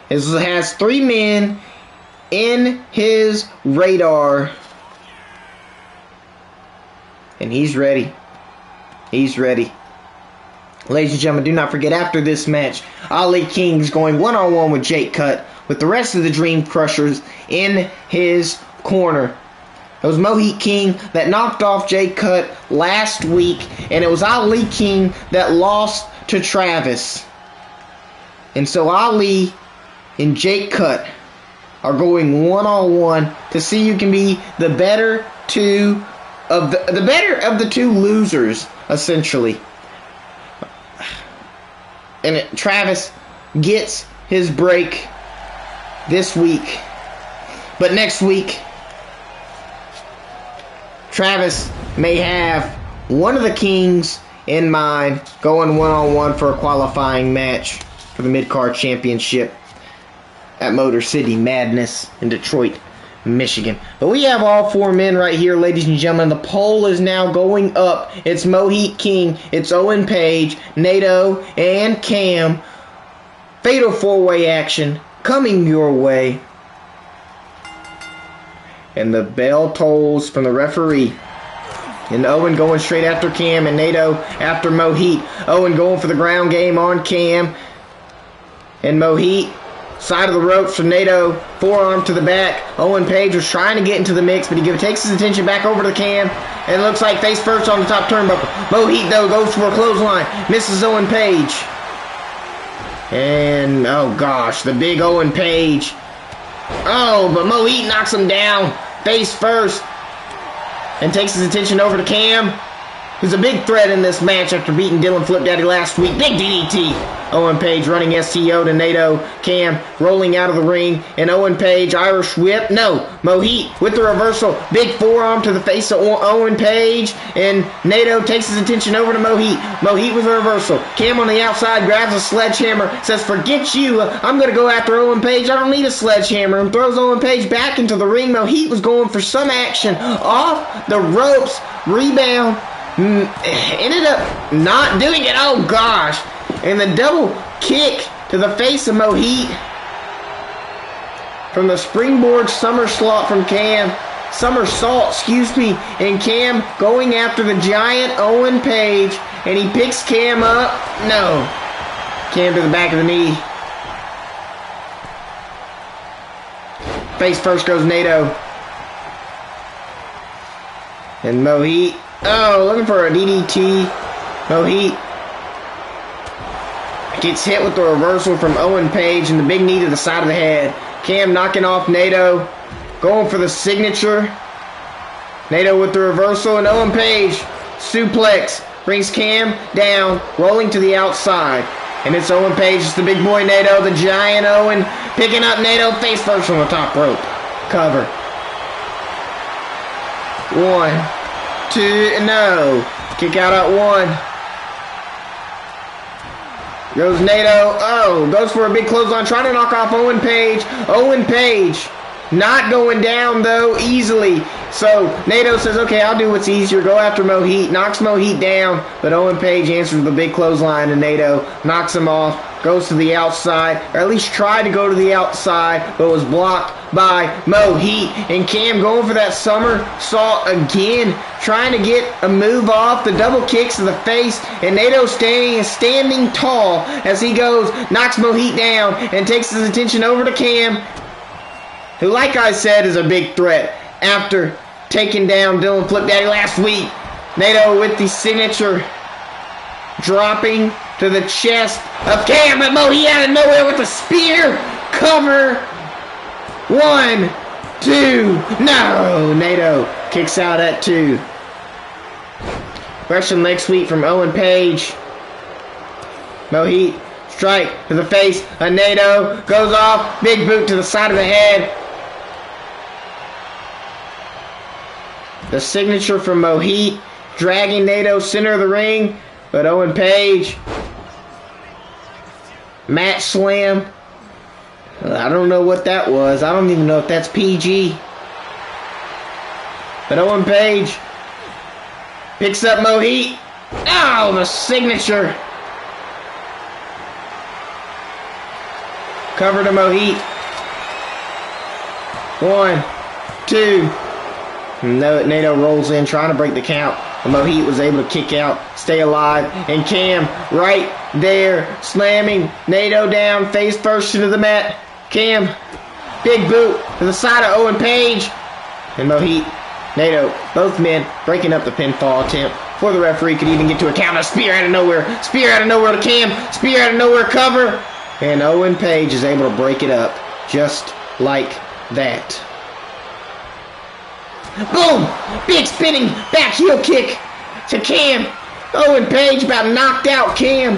has 3 men in his radar. And he's ready. He's ready. Ladies and gentlemen, do not forget, after this match, Ali King's going one-on-one with Jake Cut with the rest of the Dream Crushers in his corner. It was Mohit King that knocked off Jake Cut last week, and it was Ali King that lost to Travis. And so Ali and Jake Cut are going one-on-one to see who can be the better of the two losers, essentially. And Travis gets his break this week. But next week, Travis may have one of the Kings in mind going one-on-one for a qualifying match for the Mid-Card Championship at Motor City Madness in Detroit, Michigan. But we have all 4 men right here, ladies and gentlemen. The poll is now going up. It's Mohit King, it's Owen Page, Naito, and Cam. Fatal 4-way action coming your way. And the bell tolls from the referee. And Owen going straight after Cam, and Naito after Mohit. Owen going for the ground game on Cam. And Mohit, side of the ropes from Naito, forearm to the back. Owen Page was trying to get into the mix, but he takes his attention back over to Cam. And it looks like face first on the top turnbuckle. Mohit, though, goes for a clothesline. Misses Owen Page. And, oh gosh, the big Owen Page. Oh, but Mohit knocks him down face first and takes his attention over to Cam, who's a big threat in this match after beating Dylan Flip Daddy last week. Big DDT. Owen Page running STO to Naito. Cam rolling out of the ring. And Owen Page, Irish whip. No. Mohit with the reversal. Big forearm to the face of Owen Page. And Naito takes his attention over to Mohit. Mohit with a reversal. Cam on the outside grabs a sledgehammer. Says, forget you. I'm going to go after Owen Page. I don't need a sledgehammer. And throws Owen Page back into the ring. Mohit was going for some action. Off the ropes. Rebound. Ended up not doing it. Oh gosh. And the double kick to the face of Mohit from the springboard somersault from Cam. Somersault, excuse me. And Cam going after the giant Owen Page. And he picks Cam up. No. Cam to the back of the knee. Face first goes Naito. And Mohit. Oh, looking for a DDT. Mohit gets hit with the reversal from Owen Page and the big knee to the side of the head. Cam knocking off Naito. Going for the signature. Naito with the reversal, and Owen Page suplex brings Cam down, rolling to the outside. And it's Owen Page, it's the big boy Naito, the giant Owen, picking up Naito face first on the top rope. Cover. 1, 2, no. Kick out at 1. Goes Naito. Oh, goes for a big clothesline, trying to knock off Owen Page. Owen Page not going down, though, easily. So Naito says, okay, I'll do what's easier. Go after Mohit. Knocks Mohit down, but Owen Page answers the big clothesline, and Naito knocks him off. Goes to the outside, or at least tried to go to the outside, but was blocked by Mohit. And Cam going for that somersault again, trying to get a move off. The double kicks to the face, and Naito standing tall as he goes, knocks Mohit down, and takes his attention over to Cam, who, like I said, is a big threat after taking down Dylan Flip Daddy last week. Nato with the signature dropping to the chest of Cam, but Mohi out of nowhere with a spear. Cover. 1, 2. No. Nato kicks out at 2. Russian leg sweep from Owen Page. Mohi strike to the face of Nato. Goes off. Big boot to the side of the head. The signature from Mohi. Dragging Nato center of the ring. But Owen Page. Mat slam. I don't know what that was. I don't even know if that's PG. But Owen Page picks up Mohi. Oh, the signature. Cover to Mohi. 1, 2. Nato rolls in trying to break the count. Mohi was able to kick out, stay alive, and Cam right there slamming Nato down face first into the mat. Cam, big boot to the side of Owen Page. And Mohi, Nato, both men breaking up the pinfall attempt before the referee could even get to a count. A spear out of nowhere. Spear out of nowhere to Cam. Spear out of nowhere cover. And Owen Page is able to break it up just like that. Boom! Big spinning back heel kick to Cam. Owen Page about knocked out Cam.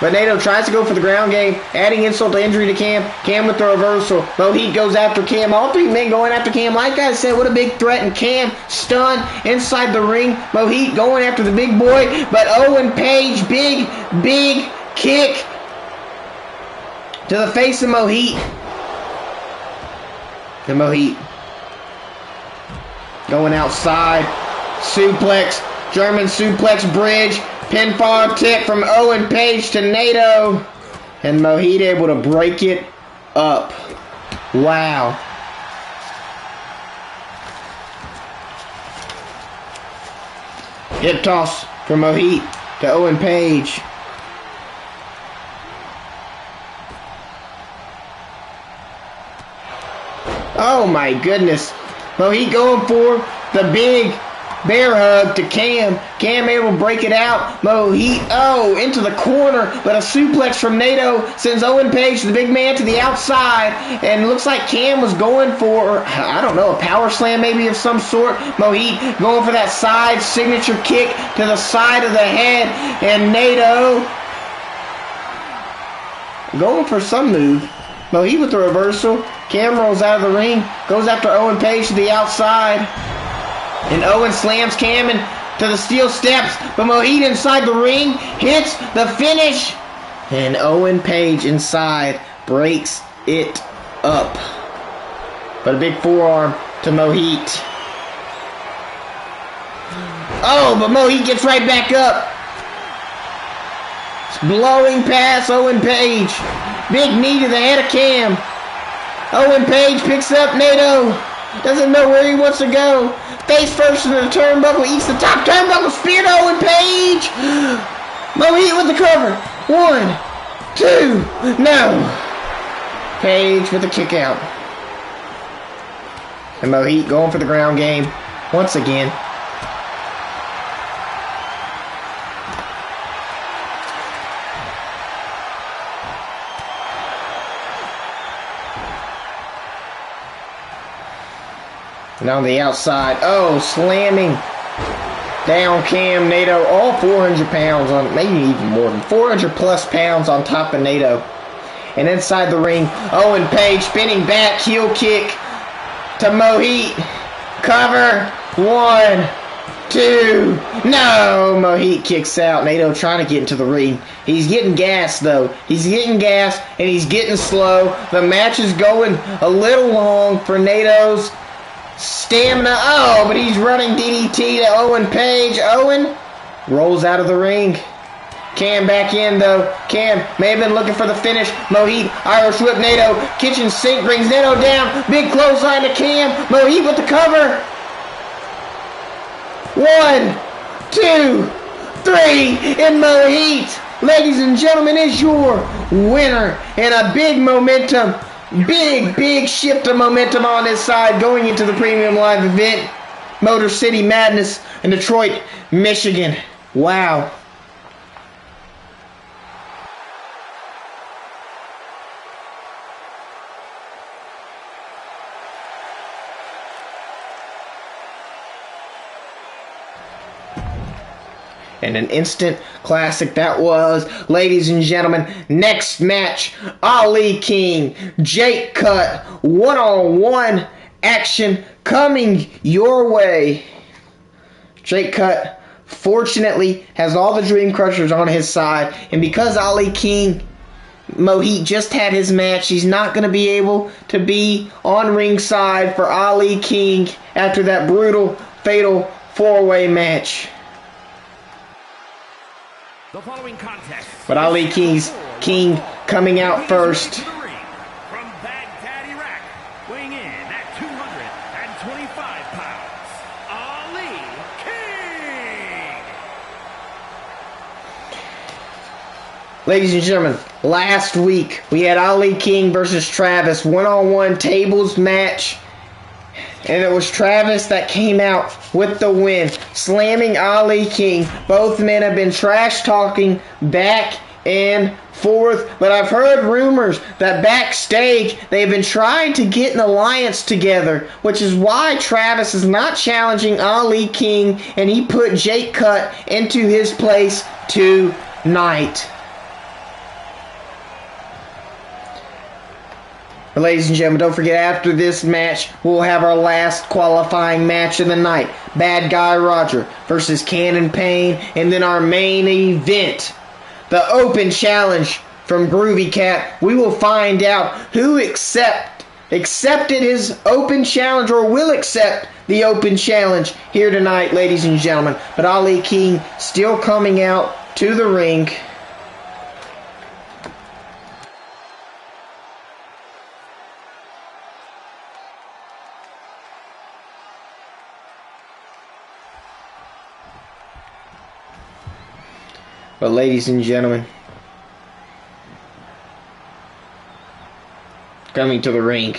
But Nato tries to go for the ground game, adding insult to injury to Cam. Cam with the reversal. Mohi goes after Cam. All three men going after Cam. Like I said, what a big threat. And Cam stunned inside the ring. Mohi going after the big boy. But Owen Page, big kick to the face of Mohi. And Mohi going outside. Suplex. German suplex bridge. Pinfall tip from Owen Page to Nato. And Mohi able to break it up. Wow. Hip toss from Mohi to Owen Page. Oh my goodness. Mohi going for the big bear hug to Cam. Cam able to break it out. Mohi, into the corner. But a suplex from Nato sends Owen Page, the big man, to the outside. And looks like Cam was going for, I don't know, a power slam maybe of some sort. Mohi going for that side signature kick to the side of the head. And Nato going for some move. Mohi with the reversal. Cam rolls out of the ring. Goes after Owen Page to the outside. And Owen slams Cam to the steel steps. But Mohi inside the ring hits the finish. And Owen Page inside breaks it up. But a big forearm to Mohi. Oh, but Mohi gets right back up. It's blowing past Owen Page. Big knee to the head of Cam. Owen Page picks up Nato. Doesn't know where he wants to go. Face first into the turnbuckle. Eats the top turnbuckle. Spear to Owen Page. Mohi with the cover. 1, 2. No. Page with the kick out. And Mohi going for the ground game once again. And on the outside, slamming down Cam. Nato, all 400 pounds on, maybe even more than 400 plus pounds on top of Nato. And inside the ring, Owen Page spinning back, heel kick to Mohi. Cover. 1, 2. No, Mohi kicks out. Nato trying to get into the ring. He's getting gas though. He's getting gas and he's getting slow. The match is going a little long for Nato's stamina. But he's running DDT to Owen Page. Owen rolls out of the ring. Cam back in though. Cam may have been looking for the finish. Mohi, Irish whip Nato. Kitchen sink brings Nato down. Big clothesline to Cam. Mohi with the cover. 1, 2, 3. And Mohi, ladies and gentlemen, is your winner. And a big momentum. Big shift of momentum on this side going into the premium live event. Motor City Madness in Detroit, Michigan. Wow. And an instant classic that was. Ladies and gentlemen, next match, Ali King, Jake Cut, one-on-one action coming your way. Jake Cut, fortunately, has all the Dream Crushers on his side. And because Ali King, Mohit just had his match, he's not going to be able to be on ringside for Ali King after that brutal, fatal four-way match. The following contest. But Ali King coming out first. From Baghdad, Iraq, weighing in at 225 pounds, Ali King. Ladies and gentlemen, last week we had Ali King versus Travis, one-on-one tables match. And it was Travis that came out with the win, slamming Ali King. Both men have been trash talking back and forth, but I've heard rumors that backstage they've been trying to get an alliance together, which is why Travis is not challenging Ali King, and he put Jake Cut into his place tonight. But ladies and gentlemen, don't forget, after this match, we'll have our last qualifying match of the night. Bad Guy Roger versus Cannon Payne. And then our main event, the Open Challenge from Groovy Cat. We will find out who accepted his Open Challenge or will accept the Open Challenge here tonight, ladies and gentlemen. But Ali King still coming out to the ring. But ladies and gentlemen, coming to the ring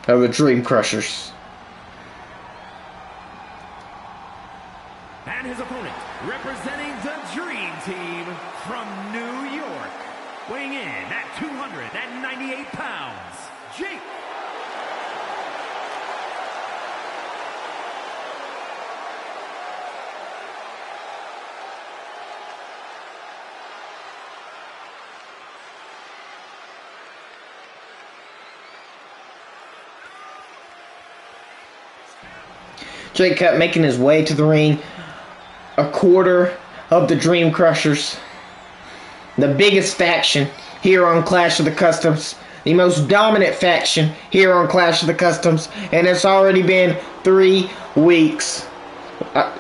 are the Dream Crushers. And his opponent, representing the Dream Team from New York, weighing in at 298 pounds, Jake. Jake Cut making his way to the ring. A quarter of the Dream Crushers. The biggest faction here on Clash of the Customs. The most dominant faction here on Clash of the Customs. And it's already been 3 weeks.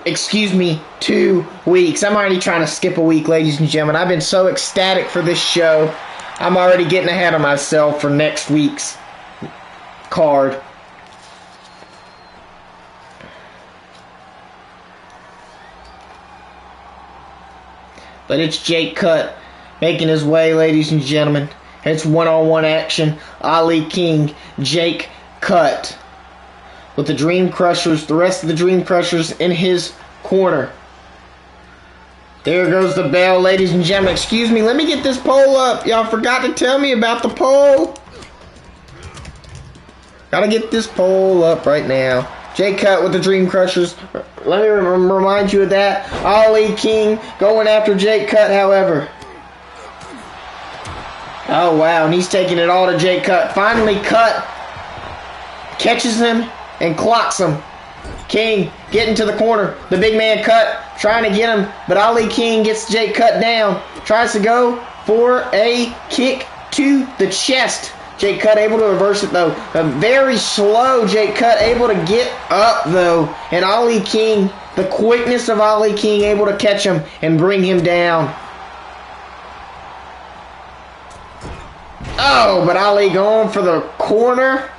2 weeks. I'm already trying to skip a week, ladies and gentlemen. I've been so ecstatic for this show. I'm already getting ahead of myself for next week's card. But it's Jake Cut making his way, ladies and gentlemen. It's one-on-one action. Ali King, Jake Cut. With the Dream Crushers, the rest of the Dream Crushers in his corner. There goes the bell, ladies and gentlemen. Excuse me, let me get this poll up. Y'all forgot to tell me about the poll. Gotta get this poll up right now. Jake Cut with the Dream Crushers. Let me remind you of that. Ali King going after Jake Cut, however. Oh, wow. And he's taking it all to Jake Cut. Finally, Cut catches him and clocks him. King getting to the corner. The big man Cut trying to get him. But Ali King gets Jake Cut down. Tries to go for a kick to the chest. Jake Cut able to reverse it, though. A very slow Jake Cut able to get up, though. And Ali King, the quickness of Ali King, able to catch him and bring him down. Oh, but Ali going for the corner.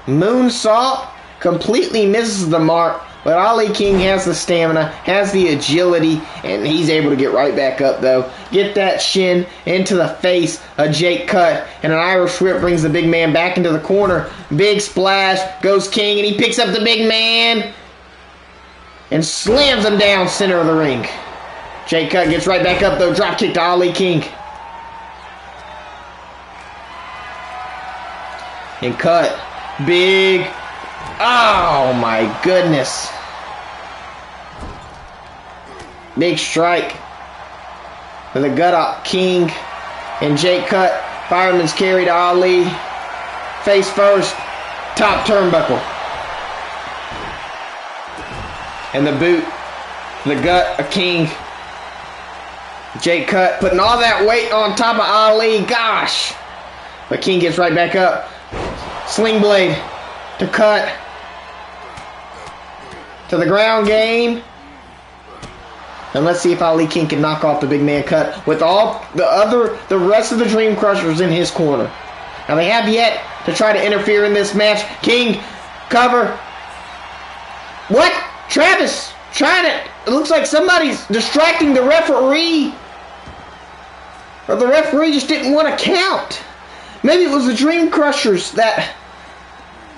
Moonsault completely misses the mark. But Ali King has the stamina, has the agility, and he's able to get right back up, though. Get that shin into the face of Jake Cut, and an Irish whip brings the big man back into the corner. Big splash, goes King, and he picks up the big man and slams him down center of the ring. Jake Cut gets right back up, though. Drop kick to Ali King. And Cut. Big. Oh my goodness. Big strike. With a gut up King. And Jake Cut. Fireman's carry to Ali. Face first. Top turnbuckle. And the boot. The gut of King. Jake Cut putting all that weight on top of Ali. Gosh. But King gets right back up. Sling blade to Cut. To the ground game. And let's see if Ali King can knock off the big man Cut with all the rest of the Dream Crushers in his corner. Now they have yet to try to interfere in this match. King, cover. What? Travis trying to. It looks like somebody's distracting the referee. Or the referee just didn't want to count. Maybe it was the Dream Crushers that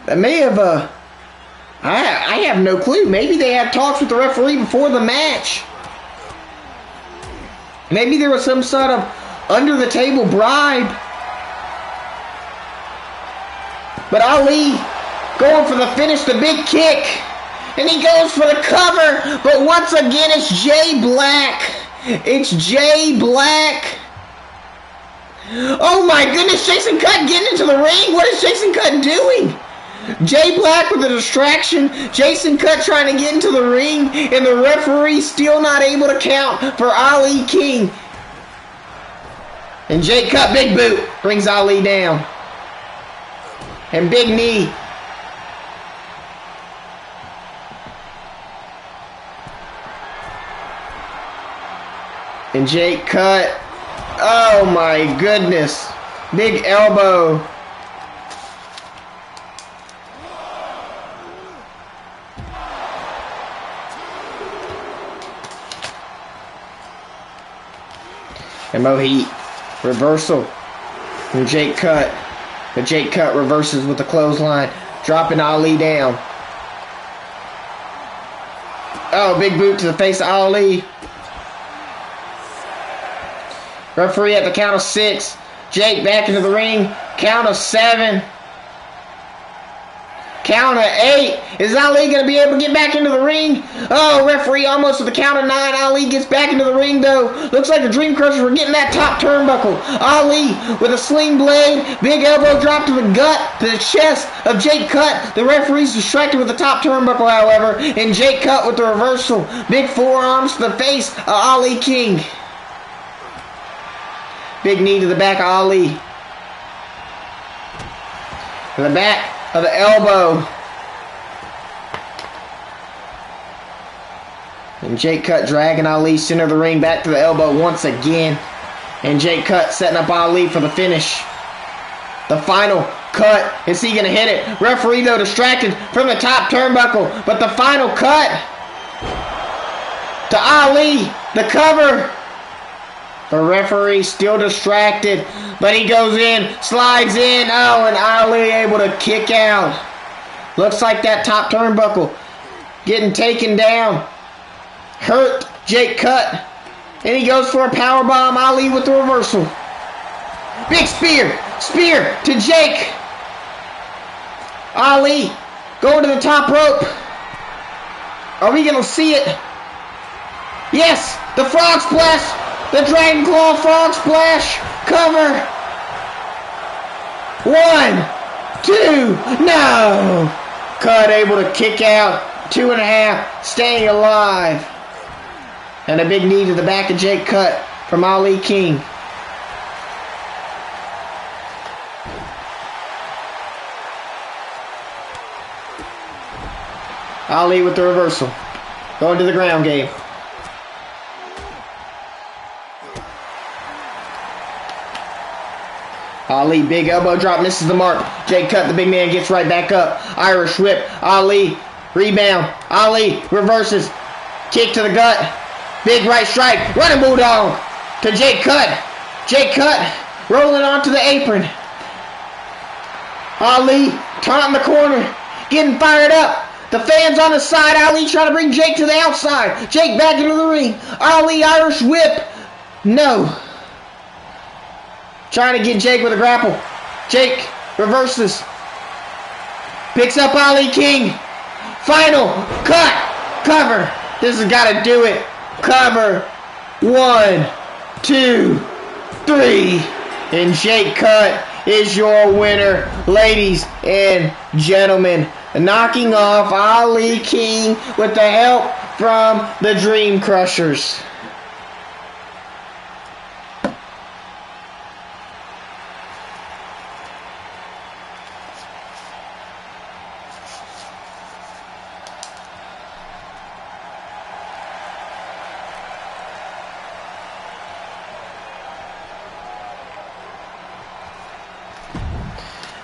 may have, I have no clue. Maybe they had talks with the referee before the match. Maybe there was some sort of under-the-table bribe. But Ali going for the finish, the big kick. And he goes for the cover. But once again, it's Jay Black. It's Jay Black. Oh my goodness, Jason Cut getting into the ring. What is Jason Cut doing? Jay Black with a distraction. Jason Cut trying to get into the ring. And the referee still not able to count for Ali King. And Jay Cut, big boot, brings Ali down. And big knee. And Jake Cut. Oh my goodness. Big elbow. And Mo Heat. Reversal from Jake Cut. But Jake Cut reverses with the clothesline. Dropping Ali down. Oh, big boot to the face of Ali. Referee at the count of 6. Jake back into the ring. Count of 7. Count of 8. Is Ali going to be able to get back into the ring? Oh, referee almost with the count of 9. Ali gets back into the ring, though. Looks like the Dream Crushers were getting that top turnbuckle. Ali with a sling blade. Big elbow drop to the gut, to the chest of Jake Cut. The referee's distracted with the top turnbuckle, however. And Jake Cut with the reversal. Big forearms to the face of Ali King. Big knee to the back of Ali. To the back of the elbow. And Jake Cut dragging Ali center of the ring back to the elbow once again. And Jake Cut setting up Ali for the finish. The final cut. Is he going to hit it? Referee, though, distracted from the top turnbuckle. But the final cut to Ali. The cover. The referee still distracted, but he goes in, slides in. Oh, and Ali able to kick out. Looks like that top turnbuckle getting taken down. Hurt Jake Cut. And he goes for a powerbomb. Ali with the reversal. Big spear. Spear to Jake. Ali going to the top rope. Are we going to see it? Yes, the frog splash. The Dragon Claw Frog Splash. Cover. 1, 2. No. Cut able to kick out. 2.5. Staying alive. And a big knee to the back of Jake Cut from Ali King. Ali with the reversal. Going to the ground game. Ali, big elbow drop, misses the mark. Jake Cut, the big man, gets right back up. Irish whip. Ali Rebound. Ali reverses. Kick to the gut. Big right strike. Running bulldog to Jake Cut. Jake Cut rolling onto the apron. Ali taunting the corner. Getting fired up. The fans on the side. Ali trying to bring Jake to the outside. Jake back into the ring. Ali Irish whip. No. Trying to get Jake with a grapple. Jake reverses. Picks up Ali King. Final cut. Cover. This has got to do it. Cover. 1, 2, 3. And Jake Cut is your winner, ladies and gentlemen. Knocking off Ali King with the help from the Dream Crushers.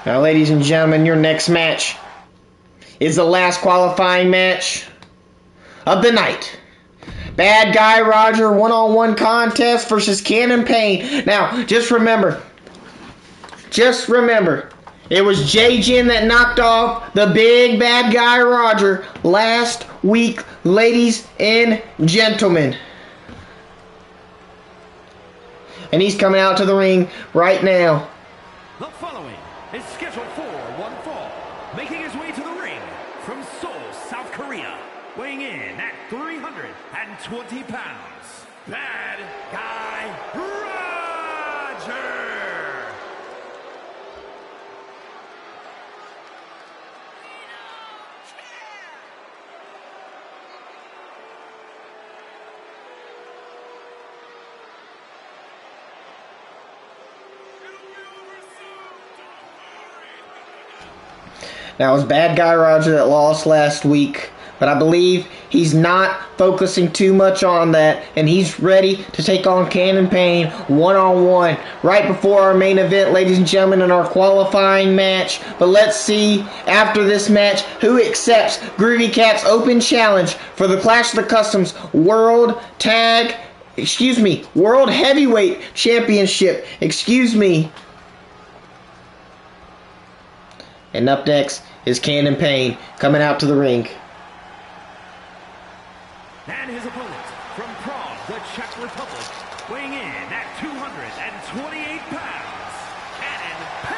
Now, ladies and gentlemen, your next match is the last qualifying match of the night. Bad Guy Roger one-on-one contest versus Cannon Payne. Now, just remember, it was J-Jin that knocked off the big Bad Guy Roger last week, ladies and gentlemen. And he's coming out to the ring right now. The following is scheduled for one fall, making his way to the ring from Seoul, South Korea, weighing in at 320 pounds, Bad Guy Roger! Now, it was Bad Guy Roger that lost last week, but I believe he's not focusing too much on that, and he's ready to take on Cannon Payne one-on-one right before our main event, ladies and gentlemen, in our qualifying match. But let's see, after this match, who accepts Groovy Cat's open challenge for the Clash of the Customs World Heavyweight Championship. And up next is Cannon Payne coming out to the ring. And his opponent from Prague, the Czech Republic, weighing in at 228 pounds, Cannon Payne.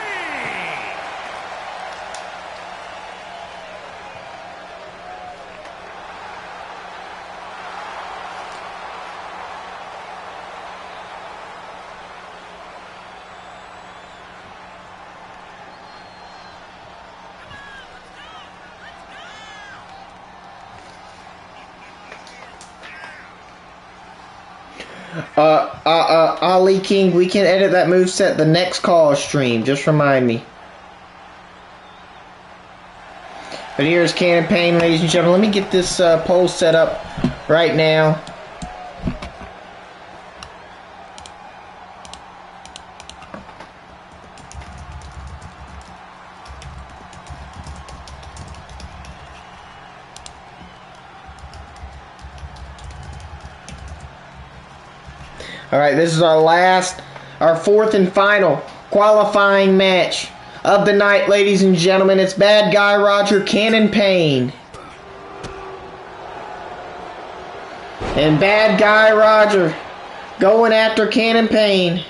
Ali King, we can edit that moveset the next call stream. Just remind me. But here's Cannon Payne, ladies and gentlemen. Let me get this poll set up right now. Alright, this is our fourth and final qualifying match of the night, ladies and gentlemen. It's Bad Guy Roger, Cannon Payne. And Bad Guy Roger going after Cannon Payne.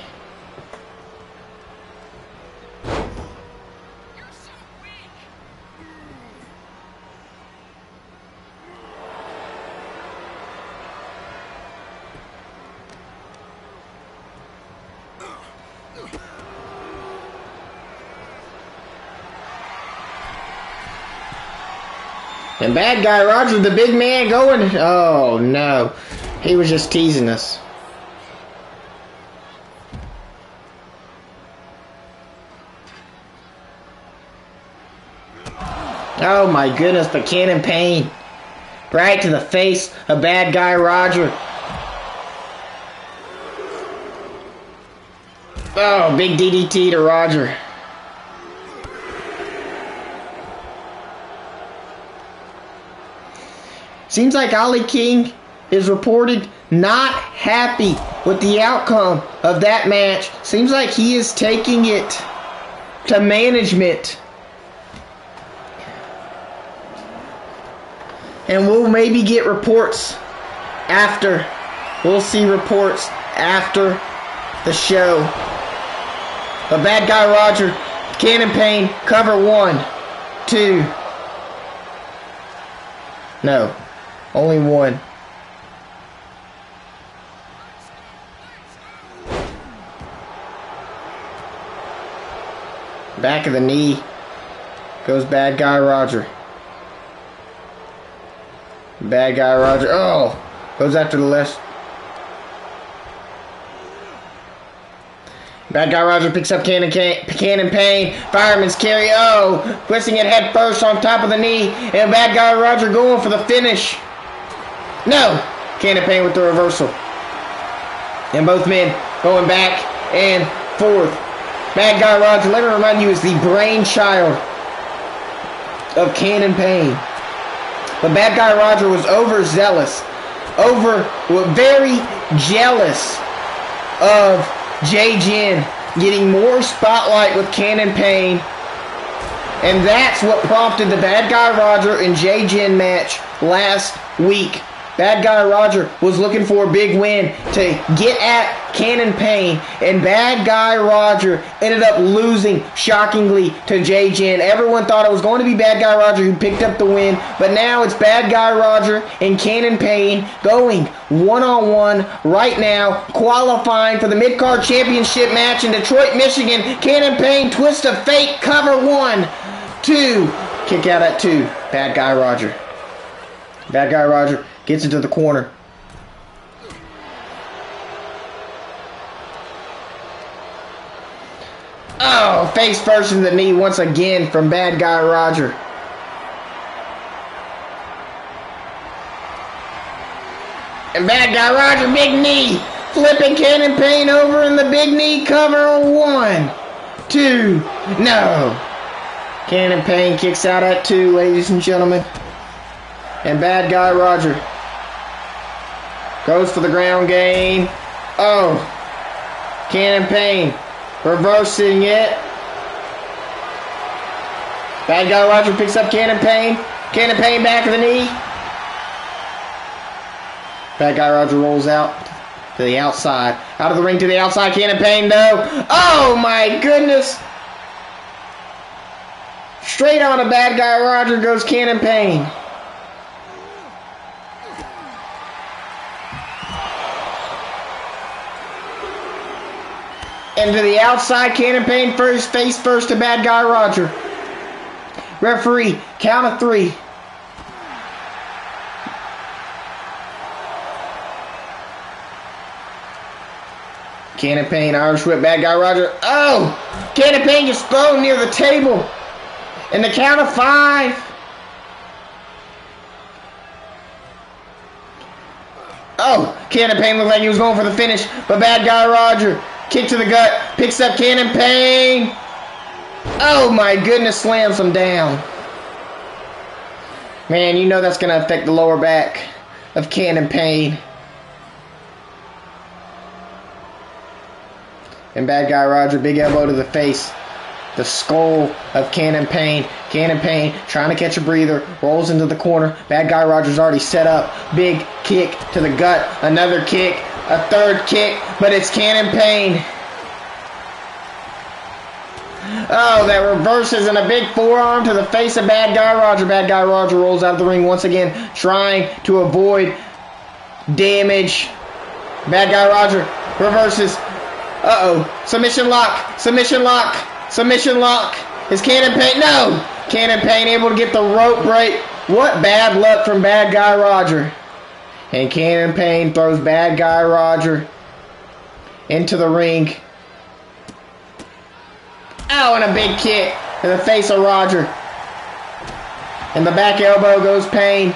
And Bad Guy Roger, the big man, going. Oh no, he was just teasing us. Oh my goodness, the Cannon Payne. Right to the face of Bad Guy Roger. Oh, big DDT to Roger. Seems like Ali King is reported not happy with the outcome of that match. Seems like he is taking it to management. And we'll maybe get reports after. We'll see reports after the show. The Bad Guy Roger, Cannon Payne, cover 1, 2. No, only 1. Back of the knee goes Bad Guy Roger. Bad Guy Roger, oh, goes after the left. Bad Guy Roger picks up Cannon Payne, fireman's carry, oh, twisting it head first on top of the knee, and Bad Guy Roger going for the finish. No, Cannon Payne with the reversal. And both men going back and forth. Bad Guy Roger, let me remind you, is the brainchild of Cannon Payne. But Bad Guy Roger was overzealous, very jealous of Jay Jin getting more spotlight with Cannon Payne. And that's what prompted the Bad Guy Roger and Jay Jin match last week. Bad Guy Roger was looking for a big win to get at Cannon Payne, and Bad Guy Roger ended up losing shockingly to Jay Jin. Everyone thought it was going to be Bad Guy Roger who picked up the win, but now it's Bad Guy Roger and Cannon Payne going one-on-one right now, qualifying for the Mid-Card Championship match in Detroit, Michigan. Cannon Payne, twist of fate, cover 1, 2, kick out at 2, Bad Guy Roger. Bad Guy Roger gets into the corner. Oh, face first in the knee once again from Bad Guy Roger. And Bad Guy Roger, big knee, flipping Cannon Payne over in the big knee cover. 1, 2, no. Cannon Payne kicks out at 2, ladies and gentlemen. And Bad Guy Roger goes for the ground game. Oh, Cannon Payne reversing it. Bad Guy Roger picks up Cannon Payne. Cannon Payne back of the knee. Bad Guy Roger rolls out to the outside. Out of the ring to the outside. Cannon Payne though. Oh my goodness. Straight on a Bad Guy Roger goes Cannon Payne. And to the outside, Cannon Payne first, face first to Bad Guy Roger. Referee, count of 3. Cannon Payne, Irish whip, Bad Guy Roger. Oh! Cannon Payne gets thrown near the table. And the count of 5. Oh! Cannon Payne looked like he was going for the finish, but Bad Guy Roger, kick to the gut, picks up Cannon Payne. Oh my goodness, slams him down. Man, you know that's going to affect the lower back of Cannon Payne. And Bad Guy Roger, big elbow to the face. The skull of Cannon Payne. Cannon Payne trying to catch a breather. Rolls into the corner. Bad Guy Roger's already set up. Big kick to the gut. Another kick. A third kick. But it's Cannon Payne. Oh, that reverses and a big forearm to the face of Bad Guy Roger. Bad Guy Roger rolls out of the ring once again, trying to avoid damage. Bad Guy Roger reverses. Uh-oh. Submission lock. Submission lock. Submission lock. Is Cannon Payne? No! Cannon Payne able to get the rope break. What bad luck from Bad Guy Roger. And Cannon Payne throws Bad Guy Roger into the ring. Oh, and a big kick to the face of Roger. And the back elbow goes Payne.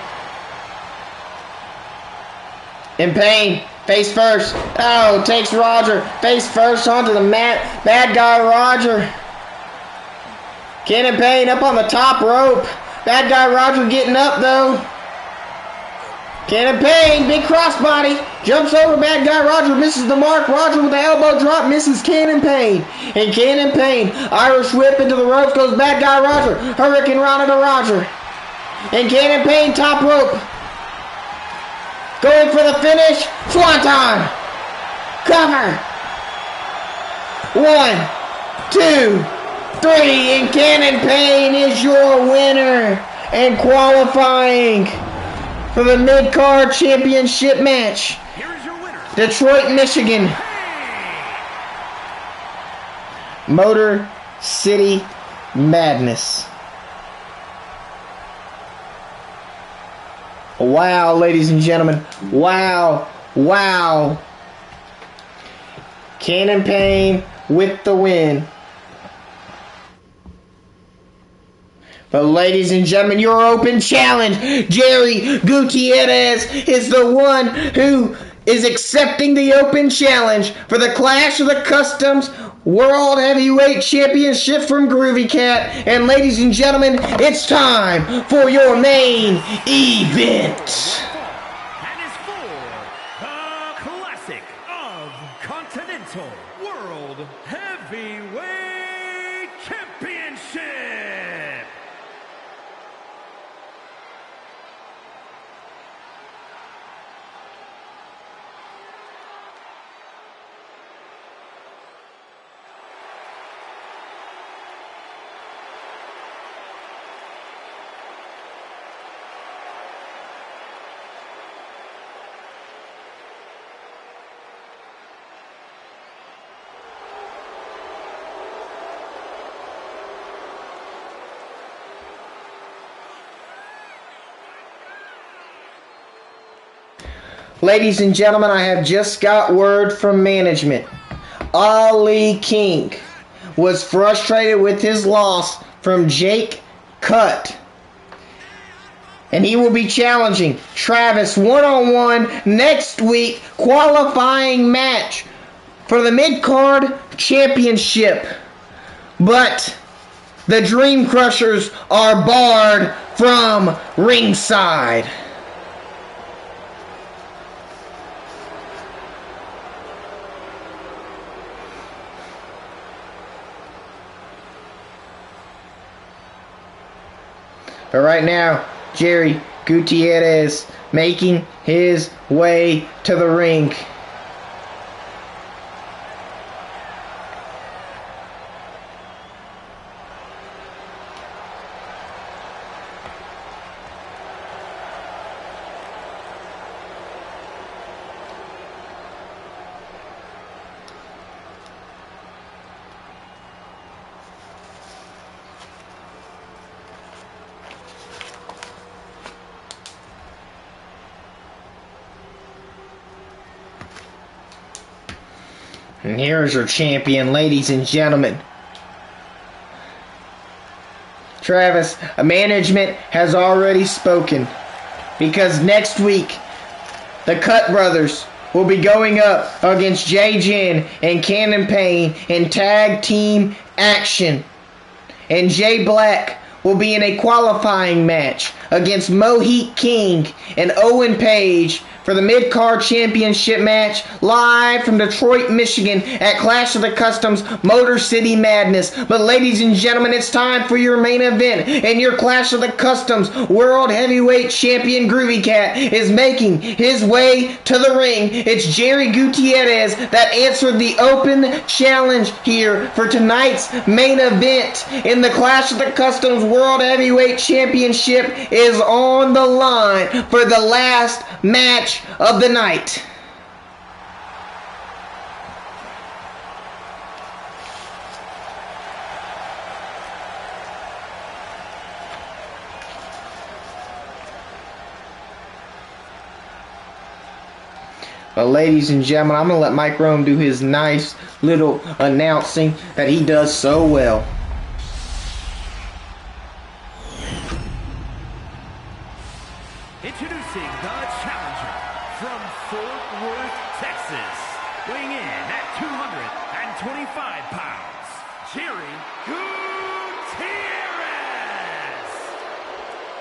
And Payne, face first. Oh, takes Roger. Face first onto the mat. Bad Guy Roger. Cannon Payne up on the top rope. Bad Guy Roger getting up, though. Cannon Payne, big crossbody, jumps over bad guy Roger, misses the mark. Roger with the elbow drop, misses Cannon Payne. And Cannon Payne, Irish whip into the ropes, goes bad guy Roger, Hurricane Rana to Roger. And Cannon Payne, top rope. Going for the finish, Swanton. Cover. 1, 2, 3, and Cannon Payne is your winner and qualifying for the mid-card championship match. Here is your winner, Detroit, Michigan. Motor City Madness. Wow, ladies and gentlemen. Wow. Wow. Cannon Payne with the win. But ladies and gentlemen, your open challenge, Jerry Gutierrez is the one who is accepting the open challenge for the Clash of the Customs World Heavyweight Championship from Groovy Cat. And ladies and gentlemen, it's time for your main event. and is for the Classic of Continental World Heavyweight Championship. Ladies and gentlemen, I have just got word from management. Ali King was frustrated with his loss from Jake Cutt. And he will be challenging Travis one-on-one next week, qualifying match for the mid-card championship. But the Dream Crushers are barred from ringside. But right now, Jerry Gutierrez making his way to the ring. And here's your champion, ladies and gentlemen. Travis, management has already spoken. Because next week, the Cut Brothers will be going up against Jay Jin and Cannon Payne in tag team action. And Jay Black will be in a qualifying match against Mohit King and Owen Page for the mid-card championship match live from Detroit, Michigan at Clash of the Customs Motor City Madness. But ladies and gentlemen, it's time for your main event, and your Clash of the Customs World Heavyweight Champion Groovy Cat is making his way to the ring. It's Jerry Gutierrez that answered the open challenge here for tonight's main event, in the Clash of the Customs World Heavyweight Championship is on the line for the last match of the night. But ladies and gentlemen, I'm going to let Mike Rome do his nice little announcing that he does so well. Introducing the challenger from Fort Worth, Texas, weighing in at 225 pounds, Jerry Gutierrez.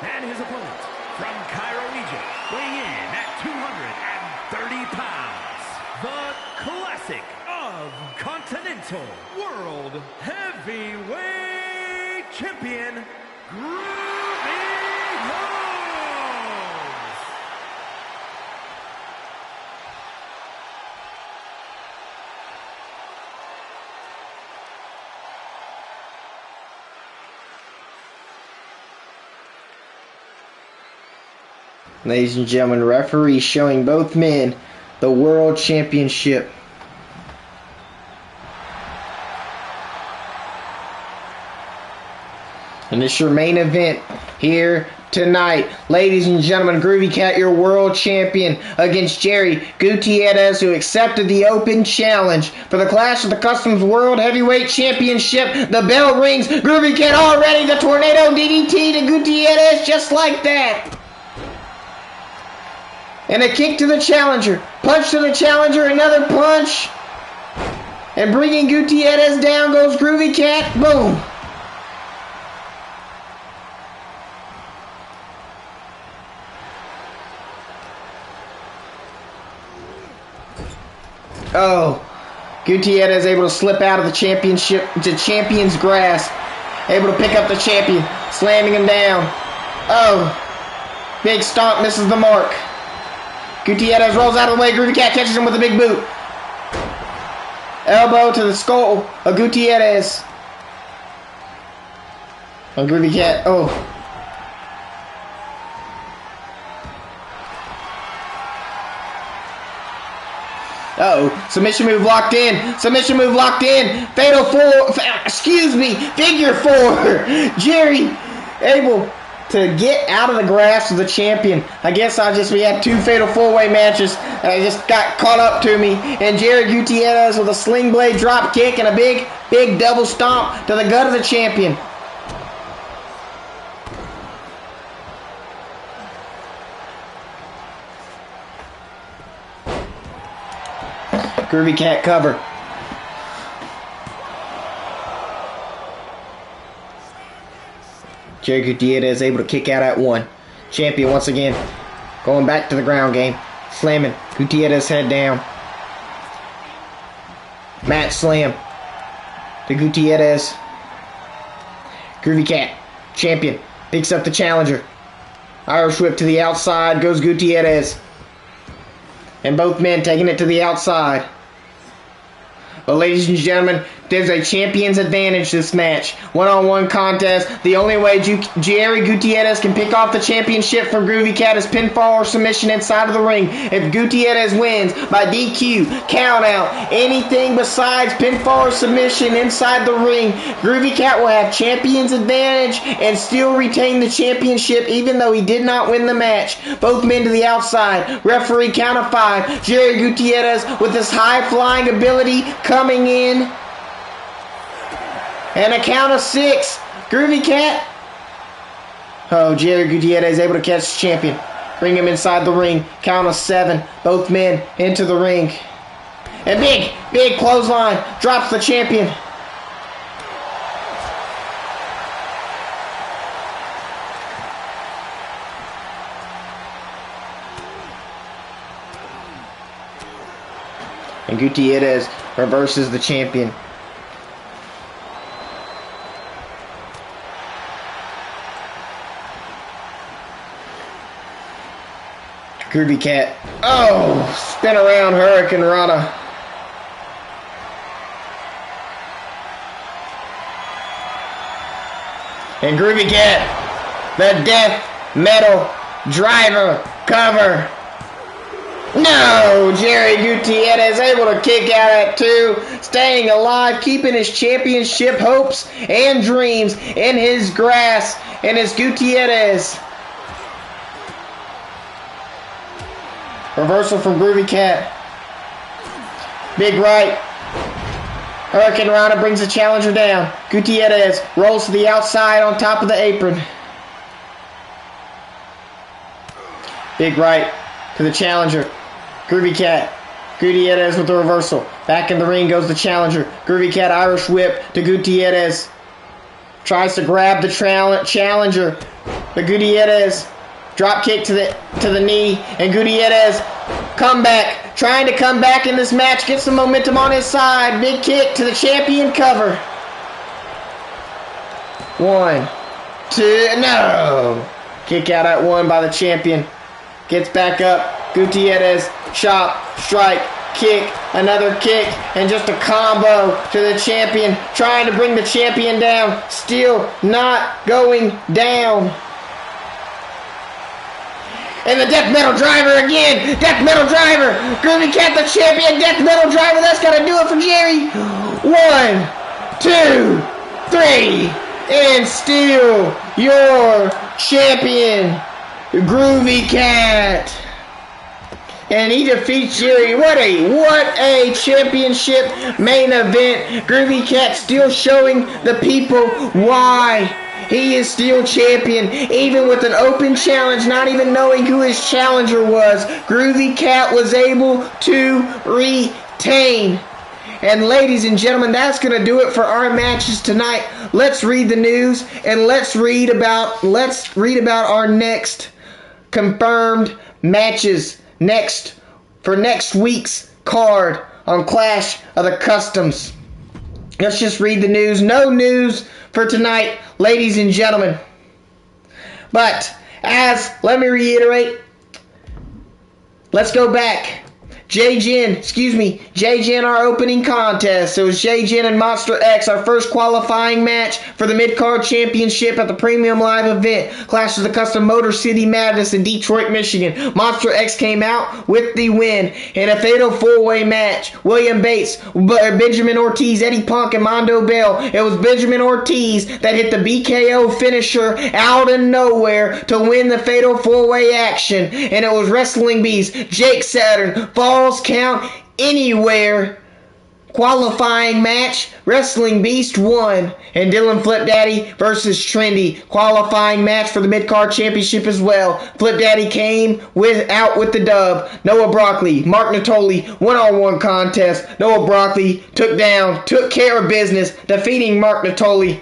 And his opponent from Cairo, Egypt, weighing in at 230 pounds, the classic of Continental World Heavyweight Champion, Groovy Holmes. Ladies and gentlemen, referee showing both men the World Championship. And it's your main event here tonight. Ladies and gentlemen, Groovy Cat, your world champion, against Jerry Gutierrez, who accepted the open challenge for the Clash of the Customs World Heavyweight Championship. The bell rings. Groovy Cat already the tornado DDT to Gutierrez, just like that. And a kick to the challenger. Punch to the challenger, another punch. And bringing Gutierrez down goes Groovy Cat. Boom. Oh, Gutierrez able to slip out of the champion's grasp. Able to pick up the champion, slamming him down. Oh, big stomp, misses the mark. Gutierrez rolls out of the way. Groovy Cat catches him with a big boot. Elbow to the skull of Gutierrez. And Groovy Cat, oh. Uh-oh, submission move locked in. Submission move locked in. Fatal four, figure four. Jerry able to get out of the grasp of the champion. I guess we had two fatal four-way matches, and I just got caught up to me. And Jerry Gutierrez with a sling blade drop kick and a big double stomp to the gut of the champion. Groovy Cat cover. Jerry Gutierrez able to kick out at one. Champion once again going back to the ground game. Slamming Gutierrez head down. Mat slam to Gutierrez. Groovy Cat, champion, picks up the challenger. Irish whip to the outside goes Gutierrez. And both men taking it to the outside. But ladies and gentlemen, there's a champion's advantage this match. One-on-one contest. The only way Jerry Gutierrez can pick off the championship from Groovy Cat is pinfall or submission inside of the ring. If Gutierrez wins by DQ, count out, anything besides pinfall or submission inside the ring, Groovy Cat will have champion's advantage and still retain the championship even though he did not win the match. Both men to the outside. Referee count of 5. Jerry Gutierrez with his high-flying ability coming in. And a count of 6. Groovy Cat. Oh, Jerry Gutierrez able to catch the champion. Bring him inside the ring. Count of 7. Both men into the ring. And big clothesline. Drops the champion. And Gutierrez reverses the champion. Groovy Cat. Oh, spin around Hurricane Rana. And Groovy Cat, the death metal driver cover. No, Jerry Gutierrez able to kick out at 2, staying alive, keeping his championship hopes and dreams in his grasp. And it's Gutierrez. Reversal from Groovy Cat. Big right. Hurricane Rana brings the challenger down. Gutierrez rolls to the outside on top of the apron. Big right to the challenger. Groovy Cat. Gutierrez with the reversal. Back in the ring goes the challenger. Groovy Cat Irish whip to Gutierrez. Tries to grab the challenger. But Gutierrez Drop kick to the knee, and Gutierrez trying to come back in this match, get some momentum on his side. Big kick to the champion cover. 1, 2, no. Kick out at 1 by the champion. Gets back up. Gutierrez, chop, strike, kick, another kick, and just a combo to the champion, trying to bring the champion down. Still not going down. And the Death Metal Driver again. Death Metal Driver. Groovy Cat, the champion. Death Metal Driver. That's got to do it for Jerry. 1, 2, 3. And still your champion, Groovy Cat. And he defeats Jerry. What a championship main event. Groovy Cat still showing the people why he is still champion, even with an open challenge, not even knowing who his challenger was. Groovy Cat was able to retain. And ladies and gentlemen, that's going to do it for our matches tonight. Let's read the news, and let's read about our next confirmed matches for next week's card on Clash of the Customs. Let's just read the news. No news for tonight, ladies and gentlemen. But let me reiterate, let's go back. J-Gen, our opening contest. It was J-Gen and Monster X, our first qualifying match for the mid-card championship at the Premium Live event. Clash of the Custom Motor City Madness in Detroit, Michigan. Monster X came out with the win in a fatal four-way match. William Bates, Benjamin Ortiz, Eddie Punk, and Mondo Bell. It was Benjamin Ortiz that hit the BKO finisher out of nowhere to win the fatal four-way action. And it was Wrestling Beast, Jake Saturn, Falls Count Anywhere qualifying match. Wrestling Beast won, and Dylan Flip Daddy versus Trendy qualifying match for the mid-card championship as well. Flip Daddy came out with the dub. Noah Broccoli, Mark Natoli, one-on-one contest. Noah Broccoli took care of business, defeating Mark Natoli.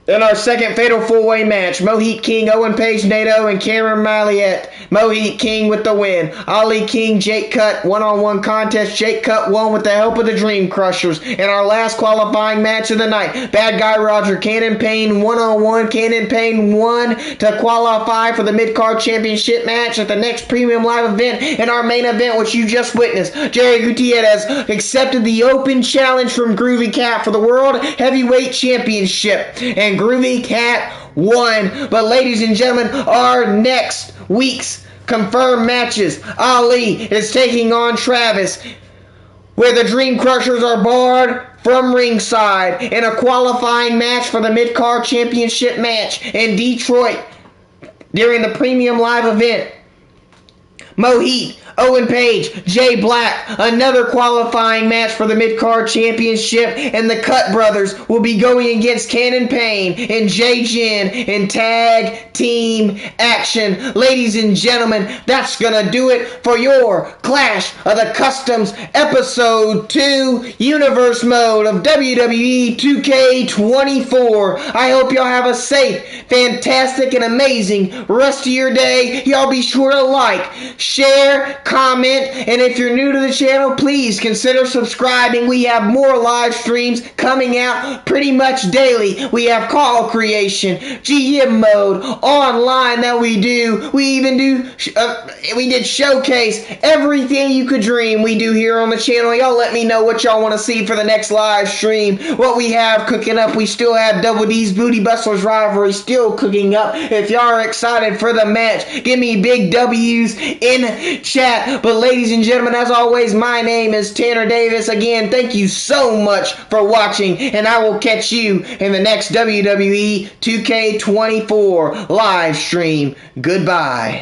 In our second fatal four-way match, Mohit King, Owen Page Nato, and Cameron Maliette. Mohit King with the win. Ali King, Jake Cutt, one-on-one contest. Jake Cutt won with the help of the Dream Crushers. In our last qualifying match of the night, Bad Guy Roger, Cannon Payne, one-on-one. Cannon Payne won to qualify for the mid-card championship match at the next Premium Live event. In our main event, which you just witnessed, Jerry Gutierrez accepted the open challenge from Groovy Cat for the World Heavyweight Championship. And Groovy Cat won. But ladies and gentlemen, our next week's confirmed matches. Ali is taking on Travis, where the Dream Crushers are barred from ringside in a qualifying match for the mid-card championship match in Detroit during the Premium Live event. Mohit, Owen Page, Jay Black, another qualifying match for the mid-card championship, and the Cut Brothers will be going against Cannon Payne and J-Gen in tag team action. Ladies and gentlemen, that's gonna do it for your Clash of the Customs Episode 2 Universe Mode of WWE 2K24. I hope y'all have a safe, fantastic, and amazing rest of your day. Y'all be sure to like, share, comment, and if you're new to the channel, please consider subscribing. We have more live streams coming out pretty much daily. We have call creation, GM mode, online that we do. We even we did showcase everything you could dream we do here on the channel. Y'all let me know what y'all want to see for the next live stream. What we have cooking up. We still have Double D's Booty Bustlers Rivalry still cooking up. If y'all are excited for the match, give me big W's in chat. But ladies and gentlemen, as always, my name is Tanner Davis. Again, thank you so much for watching, and I will catch you in the next WWE 2K24 live stream. Goodbye.